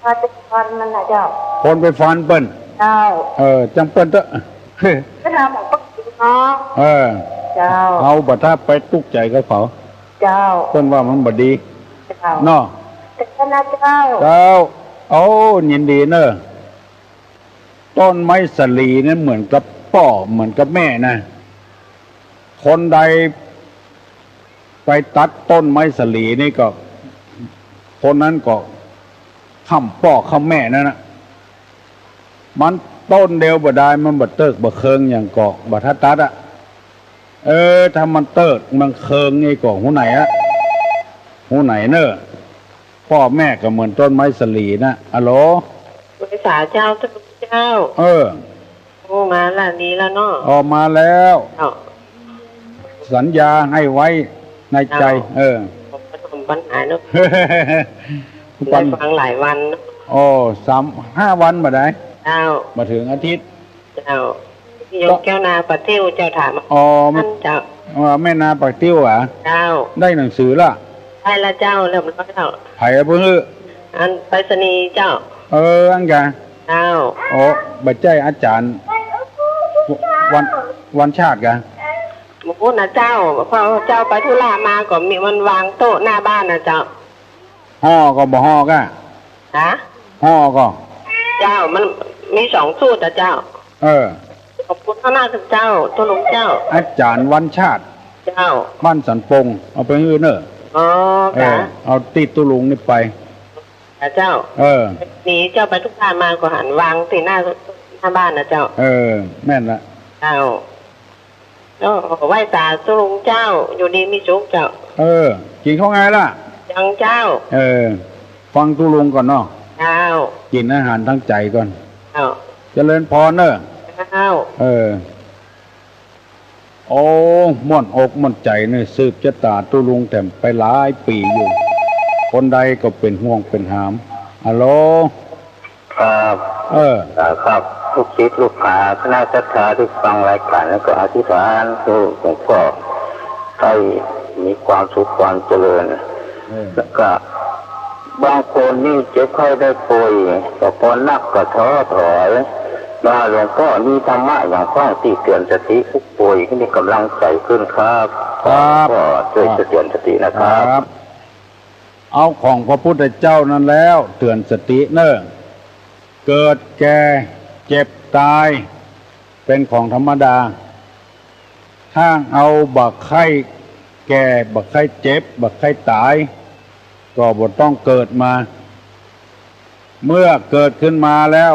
ปาติฟันมันนะเจ้าคนไปฟันเปิ้นเจ้าจังเปิ้นเถอะก็ทำของปกติเนาะเจ้าเอาบัดถ้าไปตุกใจกับเขาเจ้าเปิ้นว่ามันบ่ดีเนาะแต่คณะเจ้าโอ้ยินดีเนอะต้นไม้สลีนั้นเหมือนกับพ่อเหมือนกับแม่นะคนใดไปตัดต้นไม้สลีนี่ก็คนนั้นก็ค้ำพ่อค้ำแม่นั่นนะมันต้นเดียวบ่ได้มันบ่เติกบ่เคิงอย่างเกาะบ่ทัดตัด ถ้ามันเติดมันเคิงไงก่อนหูไหนอะหูไหนเนอะพ่อแม่ก็เหมือนต้นไม้สลีนะอะโหลบริษัทเจ้าท่านเจ้าโอ้มาละนี้แล้วเนาะออกมาแล้วสัญญาให้ไว้ในใจผมปัญหาเนาะได้ฟังหลายวันโอ้5 วันมาได้เจ้ามาถึงอาทิตย์เจ้ายกแก้วนาปะติ้วเจ้าถามท่านเจ้าแม่นาปะติ้วอ่ะเจ้าได้หนังสือละได้ละเจ้าเริ่มร้อยเจ้าไผ่เพื่ออันไปรษณีย์เจ้าอันกันเจ้าบัจใจอาจารย์วันชาติกันพูดนะเจ้าพอเจ้าไปธุระมาก็มีมันวางโต๊ะหน้าบ้านนะเจ้าห่อก็บ่ห่อก็ห่อก็เจ้ามันมี2 สูตรนะเจ้าขอบคุณพระนาถเจ้าตัวหลวงเจ้าอาจารย์วันชาติเจ้าบ้านสันปงเอาไปฮื้อเนอะเอาติดตุลุงนี่ไปเจ้าหนีเจ้าไปทุกทางมาก็หันวางติดหน้าบ้านนะเจ้าแม่นละเจ้าไหว้ตาตุลุงเจ้าอยู่ดีมีสุขเจ้ากินข้าวไงล่ะยังเจ้าฟังตุลุงก่อนเนาะเจ้ากินอาหารทั้งใจก่อนเจริญพรเนอะเจ้าโอ้ม่วนอกม่วนใจเนี่ยสืบชะตาตุลุงแต่ไปหลายปีอยู่คนใดก็เป็นห่วงเป็นหามฮัลโหลครับครับลูกศิษย์ลูกหาคณะศรัทธาที่ฟังรายการแล้วก็อธิษฐานคือหลวงพ่อให้มีความสุขความเจริญแล้วก็บางคนนี่เจ็บไข้ได้ป่วยแต่พอนักก็ท้อถอยมาหลวงพ่อมีธรรมะอย่างข้องที่เตือนสติผู้ป่วยที่มีกำลังใจขึ้นครับก็ช่วยเตือนสตินะครับเอาของพระพุทธเจ้านั้นแล้วเตือนสติเนอะเกิดแก่เจ็บตายเป็นของธรรมดาถ้าเอาบักไข้แก่บักไข้เจ็บบักไข้ตายก็บ่ต้องเกิดมาเมื่อเกิดขึ้นมาแล้ว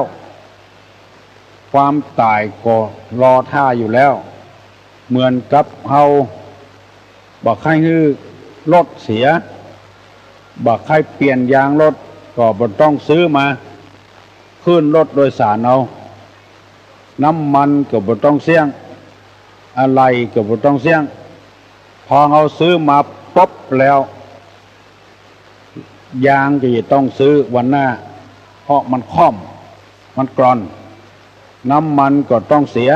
ความตายก็รอท่าอยู่แล้วเหมือนกับเฮาบักไข้ฮื้อรถเสียบักไข้เปลี่ยนยางรถก็บ่ต้องซื้อมาขึ้นรถโดยสารเอาน้ำมันก็บ่ต้องเสี่ยงอะไรก็บ่ต้องเสี่ยงพอเอาซื้อมาปุ๊บแล้วยางก็จะต้องซื้อวันหน้าเพราะมันค่อมมันกร่อนน้ำมันก็ต้องเสีย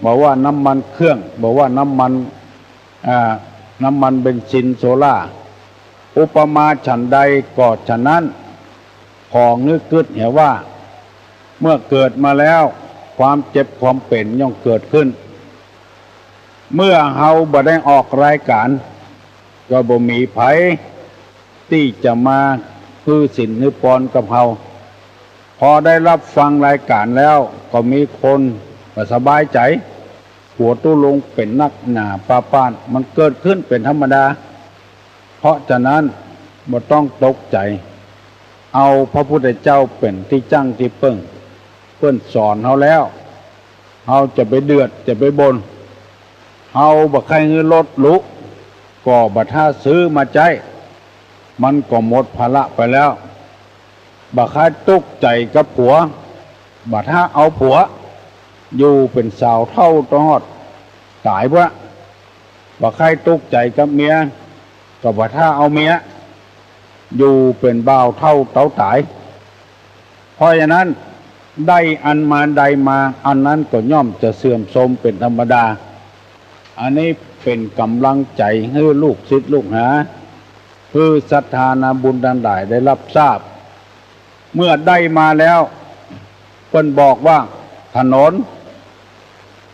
บอกว่าน้ำมันเครื่องบอกว่าน้ำมันเบนซินโซล่าอุปมาฉันใดก็ฉะนั้นของนึกกึดเห็นว่าเมื่อเกิดมาแล้วความเจ็บความเป็นย่อมเกิดขึ้นเมื่อเฮาบ่ได้ออกรายการก็บ่มีไผที่จะมาคือสินคือปอนกับเฮาพอได้รับฟังรายการแล้วก็มีคนสบายใจหัวตู้ลงเป็นนักหนาป้านมันเกิดขึ้นเป็นธรรมดาเพราะฉะนั้นบ่ต้องตกใจเอาพระพุทธเจ้าเป็นที่จั่งที่เพิ่นสอนเฮาแล้วเฮาจะไปเดือดจะไปบนเฮาบ่ใครเงินลดลุกก็บ่ท่าซื้อมาใจมันก็หมดภาระไปแล้วบ่ใครตุกใจกับผัวบ่ท่าเอาผัวอยู่เป็นสาวเท่าตอดตายบ่บ่ใครตุกใจกับเมียก็บ่ท่าเอาเมียอยู่เป็นบ่าวเท่าเต่าตายเพราะฉะนั้นได้อันมาใดมาอันนั้นก็ย่อมจะเสื่อมโทรมเป็นธรรมดาอันนี้เป็นกำลังใจให้ลูกศิษย์ลูกหาคือศรัทธานาบุญดันได้ได้รับทราบเมื่อได้มาแล้วเพิ่นบอกว่าถนน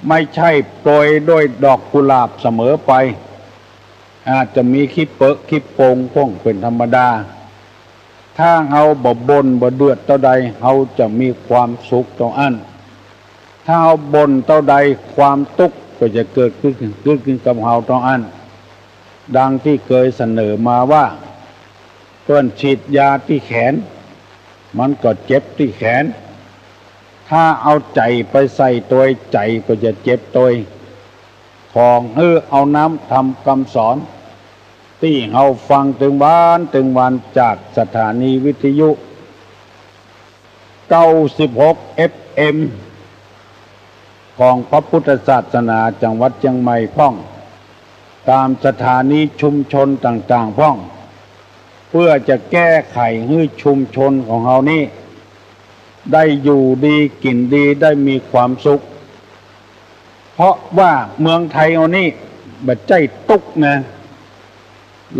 ไม่ใช่โปรยด้วยดอกกุหลาบเสมอไปอาจจะมีขี้เปอะขี้โป่งพ่งเป็นธรรมดาถ้าเฮาบ่บ่นบ่เดือดเท่าใดเฮาจะมีความสุขต่ออันถ้าเฮาบ่นเท่าใดความทุกข์ก็จะเกิดขึ้นกับเฮาต่ออันดังที่เคยเสนอมาว่าเพิ่นฉีดยาที่แขนมันก็เจ็บที่แขนถ้าเอาใจไปใส่ตัวใจก็จะเจ็บตัวท ของเอาน้ำทำคำสอนที่เฮาฟังถึงบ้านถึงวันจากสถานีวิทยุ96 FM ของพระพุทธศาสนาจังหวัดเชียงใหม่พ่องตามสถานีชุมชนต่างๆพ่องเพื่อจะแก้ไขให้ชุมชนของเฮานี้ได้อยู่ดีกินดีได้มีความสุขเพราะว่าเมืองไทยเฮานี้บัดใจตุกนะ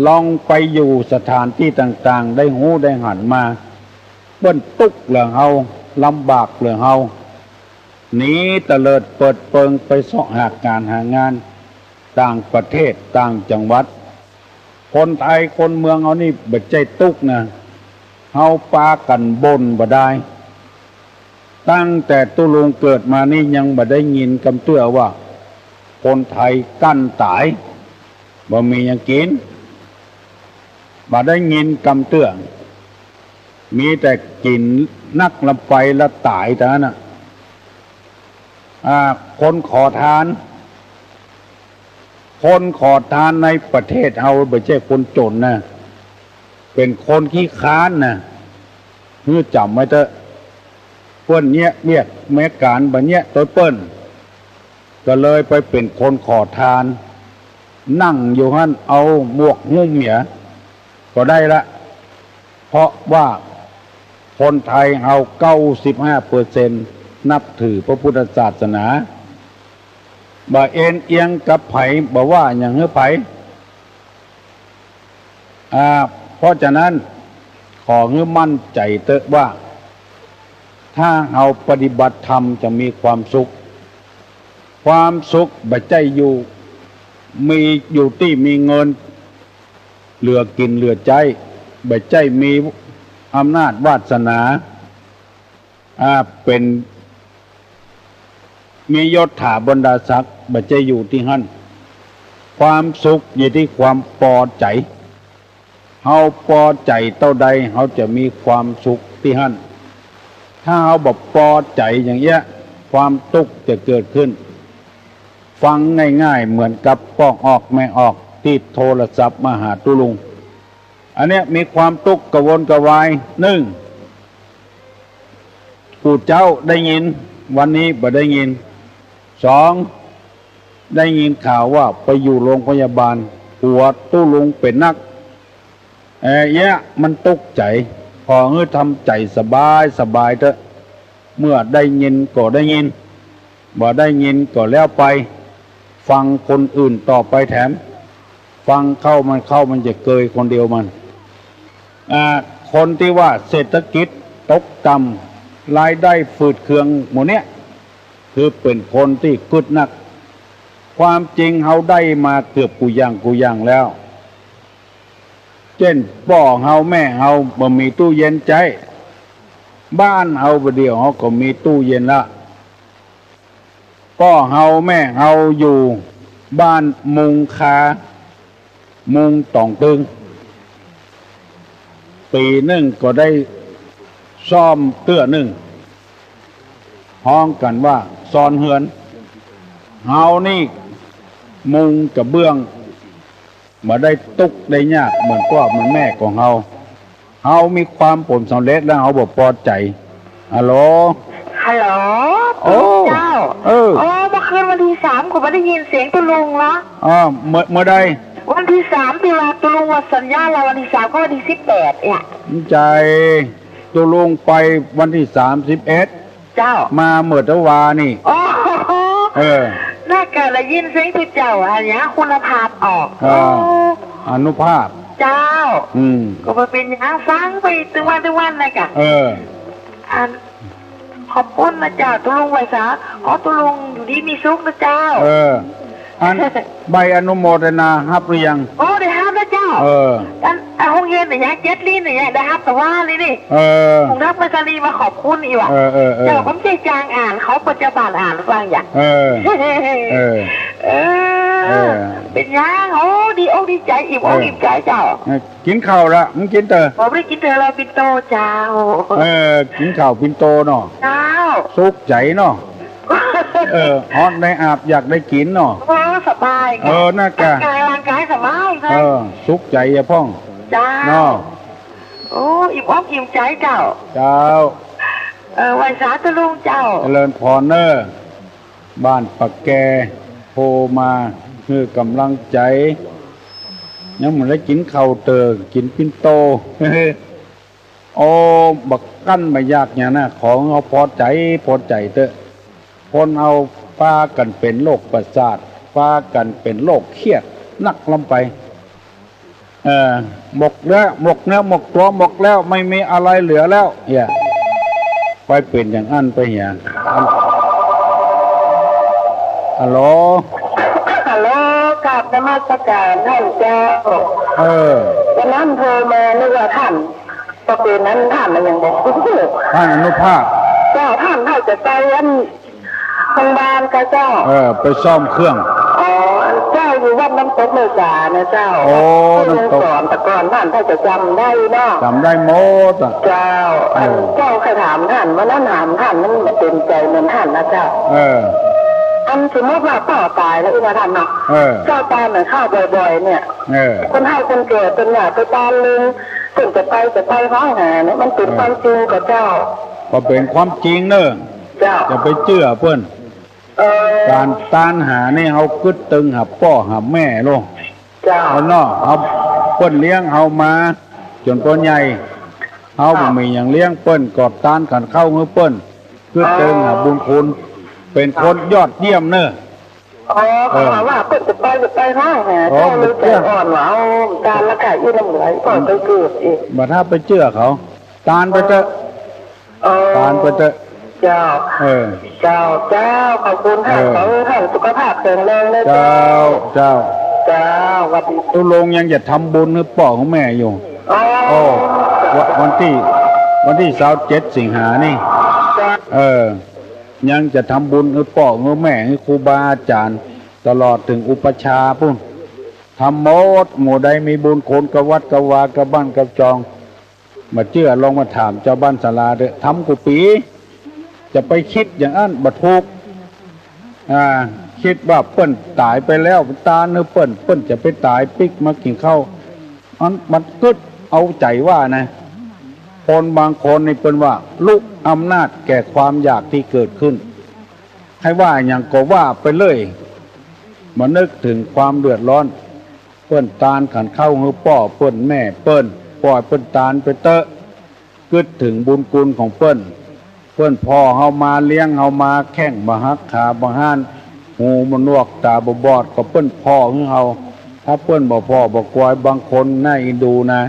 ลองไปอยู่สถานที่ต่างๆได้หูได้หันมาเปิ้นตุกเหลือเฮาลำบากเหลือเฮาหนีเตลิดเปิดเปิงไปเสาะหาการหางานต่างประเทศต่างจังหวัดคนไทยคนเมืองเฮานี่บัดใจตุกนะเฮาปากันบนบ่ได้ตั้งแต่ตุลุงเกิดมานี่ยังบ่ได้ยินคำเตื้อว่าคนไทยกั้นตายบ่มีหยังกินบ่ได้ยินคำเตื้อมีแต่กินนักลำไปแล้วตายเท่านั้นคนขอทานในประเทศเฮาบ่ใช่คนจนนะเป็นคนขี้ค้านนะจำไว้เถอะเปิ้นเนี้ยเรียกแม่การบัดเนี้ยตัวเปิ้นก็เลยไปเป็นคนขอทานนั่งอยู่หั่นเอาหมวกหุ้มเหมียก็ได้ละเพราะว่าคนไทยเฮา95%นับถือพระพุทธศาสนาบ่เอ็นเอียงกับไผบ่ว่าอย่างเฮือไผเพราะฉะนั้นขอให้มั่นใจเถอะว่าถ้าเอาปฏิบัติธรรมจะมีความสุขบ่ใจอยู่มีอยู่ที่มีเงินเหลือกินเหลือใจบ่ใจมีอำนาจวาสนาเป็นมียศถาบรรดาศักดิ์บ่ใจอยู่ที่หั่นความสุขอยู่ที่ความพอใจเฮาพอใจเท่าใดเฮาจะมีความสุขที่หั่นถ้าเฮาบ่พอใจอย่างเงี้ยความทุกข์จะเกิดขึ้นฟังง่ายๆเหมือนกับป้องออกไม่ออกที่โทรศัพท์มาหาตุลุงอันเนี้ยมีความทุกข์กระวนกระวาย1ผู้เจ้าได้ยินวันนี้บ่ได้ยิน2ได้ยินข่าวว่าไปอยู่โรงพยาบาลปวดตุลุงเป็นนักมันตกใจพอทำใจสบายเถอะเมื่อได้ยินก็ได้ยินบ่ได้ยินก็แล้วไปฟังคนอื่นต่อไปแถมฟังเข้ามันจะเกยคนเดียวมันคนที่ว่าเศรษฐกิจตกต่ำรายได้ฝืดเคืองหมดเนี้ยคือเป็นคนที่กึดนักความจริงเฮาได้มาเกือบกูย่างแล้วเช่นพ่อเฮาแม่เฮาบ่มีตู้เย็นใจบ้านเฮาบ่เดียวเฮาก็มีตู้เย็นละพ่อเฮาแม่เฮาอยู่บ้านมุงคามุงต่องตึงปีหนึ่งก็ได้ซ่อมเตื้อหนึ่งห้องกันว่าซ่อนเฮือนเฮานี่มุงกับเบื้องมาได้ตุกได้ยากเหมือนพ่อเหมือนแม่ของเฮามีความผลสำเร็จแล้วเฮาบ่พอใจฮัลโหลโอ้เจ้าเมื่อคืนวันที่3ก็ไม่ได้ยินเสียงตุลุงละเมื่อใดวันที่3ที่ว่าตุลุงว่าสัญญาเราวันที่3ก็วันที่18เนี่ยใจตุลุงไปวันที่31เจ้ามาเมื่อตะวานี่น่าเกิดได้ยินเสียงทุกเจ้าอันนี้คุณภาพออกอนุภาพเจ้าก็ไปเป็นอย่างฟังไปทุกวันนะกะขอบคุณนะเจ้าตุลุงไว้ซะขอตุลุงอยู่ดีมีสุขนะเจ้าอันใบอนุโมทนาฮับหรือยังได้ฮับนะเจ้าอันห้องเย็นเนี่ยเจ็ดลิ้นเนี่ยได้ฮับแต่ว่านี่ผมรับมาซาลีมาขอบคุณอีกว่ะเจ้าผมใจจางอ่านเขาปัจจุบันอ่านฟังอย่างเป็นยังดีอกดีใจอิ่มอกอิ่มใจเจ้ากินข้าวละมึงกินเตอผมได้กินเตอเราปินโตเจ้ากินข้าวปินโตเนาะเจ้าสุกใจเนาะ ฮอตได้อาบอยากได้กินเนาะสบายน่ากะร่างกายสบายสุขใจอย่าพ่องจ้าเนาะโอ้อิ่มอกอิ่มใจเจ้าวันสาตุลุงเจ้าเจริญพรเนอบ้านปักแกโทรมาคือกำลังใจยังเหมือนได้กินข้าวเตอกินปิ้นโตโอ้บักกั้นไม่ยากเนี่ยนะของเอาพอใจเตอะคนเอาฟ้ากันเป็นโรคประสาทฟ้ากันเป็นโรคเครียดนักลำไปหมกเนื้อหมกตัวหมกแล้วไม่มีอะไรเหลือแล้วไปเป็นอย่างอันไปฮัลโหลกราบนมัสการท่านเจ้าวันนั้นโทรมานึกว่าท่านพอเป็นนั้นท่านมันยังบอกท่านอนุภาพเจ้าท่านให้จะไปโรงพยาบาลกับเจ้าไปซ่อมเครื่องเจ้าอยู่วัดน้ำตกเมษานะเจ้าน้ำตกแต่ก่อนท่านจะจำได้เนาะจำได้หมดเจ้าเคยถามท่านว่านั้นถามท่านนั้นเป็นใจเหมือนท่านนะเจ้าอันสมมติว่าพ่อตายแล้วอีกนะท่านเนาะเจ้าตายเหมือนข้าวบ่อยๆเนี่ยคนให้คนเกิดเป็นหยาไปตายลึงถึงจะไปร้องหาเนี่ยมันเป็นความจริงกับเจ้าก็เป็นความจริงเนอะจะไปเชื่อเพื่อนการต้านหานี่เขากึดตึงหับพ่อหับแม่ลูกเอาเนาะเอาเปิ้นเลี้ยงเอามาจนตัวใหญ่เขาบ่มีอย่างเลี้ยงเปิ้นกอดต้านกันเข้าเงื้อเปิ้นกึดตึงหับบุญคุณเป็นคนยอดเยี่ยมเนอะว่าเปิ้นจะไปร้องหาเจ้าเลยใจอ่อนว่าเอาการละกายยี่น้ำเหลือก่อนไปเกิดอีกบัดถ้าไปเชื่อเขาตานไปเถอะตานไปเถอะเจ้าขอบคุณท่านขอให้ท่านสุขภาพแข็งแรงนะเจ้าวันนี้ตุลงยังจะทำบุญให้พ่อของแม่อยู่วันที่27 สิงหานี่ยังจะทำบุญให้พ่อให้แม่ให้ครูบาอาจารย์ตลอดถึงอุปชาพุ่นทำหมดใดมีบุญคนกวัดกวากระบ้านกระจองมาเชื่อลองมาถามเจ้าบ้านศาลาเด้อทำกุปีจะไปคิดอย่างนั้นบัดทุกคิดว่าเปิ้นตายไปแล้วตาเนื้อเปิ้นจะไปตายปิกมากินข้าวมันกึดเอาใจว่านะคนบางคนนี่เป็นว่าลุกอำนาจแก่ความอยากที่เกิดขึ้นให้ว่าอย่างก็ว่าไปเลยมานึกถึงความเดือดร้อนเปิ้นตานขันเข้าหือพ่อเปิ้นแม่เปิ้นปล่อยเปิ้นตานไปเตอะกึดถึงบุญคุณของเปิ้นพ่อเฮามาเลี้ยงเฮามาแข้งมาหักขาบ่ห้านหูมันนวกตาบอดก็เปิ้นพ่อของเฮาถ้าเปิ้นบ่พ่อบ่กวายบางคนน่าอินดูนะ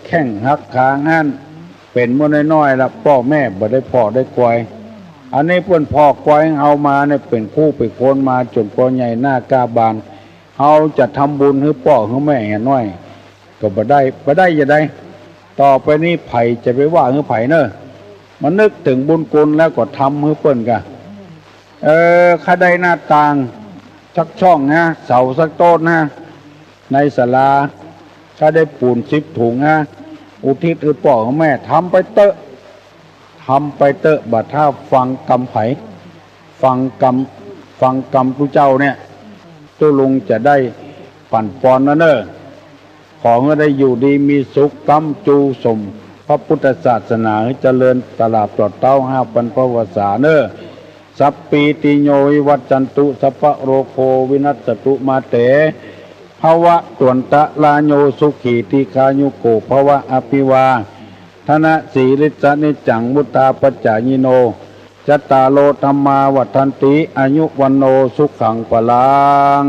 แข้งหักขาห้านเป็นมื้อน้อยๆละพ่อแม่บ่ได้พ่อได้กวายอันนี้เปิ้นพ่อกวายเฮามาเนี่ยเป็นคู่ไปโคนมาจนพ่อใหญ่หน้ากาบานเฮาจะทำบุญให้พ่อให้แม่น้อยก็บ่ได้อย่าได้ต่อไปนี้ไผจะไปว่าให้ไผเนอะมันนึกถึงบุญคุณแล้วก็ทำให้เปิ้นกะข้าได้หน้าต่างสักช่องนะเสาสักต้นนะในศาลาข้าได้ปูน10 ถุงนะอุทิศให้พ่อของแม่ทำไปเตอะบัดถ้าฟังกรรมไผฟังกรรมผู้เจ้าเนี่ยตุลุงจะได้ปั่นปอนนะเนอะขอให้ได้อยู่ดีมีสุขกำจูสมพระพุทธศาสนาเจริญตลาดปลอดเต้า5 ปันพวสาเนอสัพปีติโยวิวัจจันตุสัพพะโรโควินัสตุมาเตภวะตวนตะลาโยสุขีติคายุโกภวะอภิวาธนะสีริสนิจังมุตตาปัจจายิโนจัตตาโลธรรมาวัฏันติอายุวันโนสุขังปลัง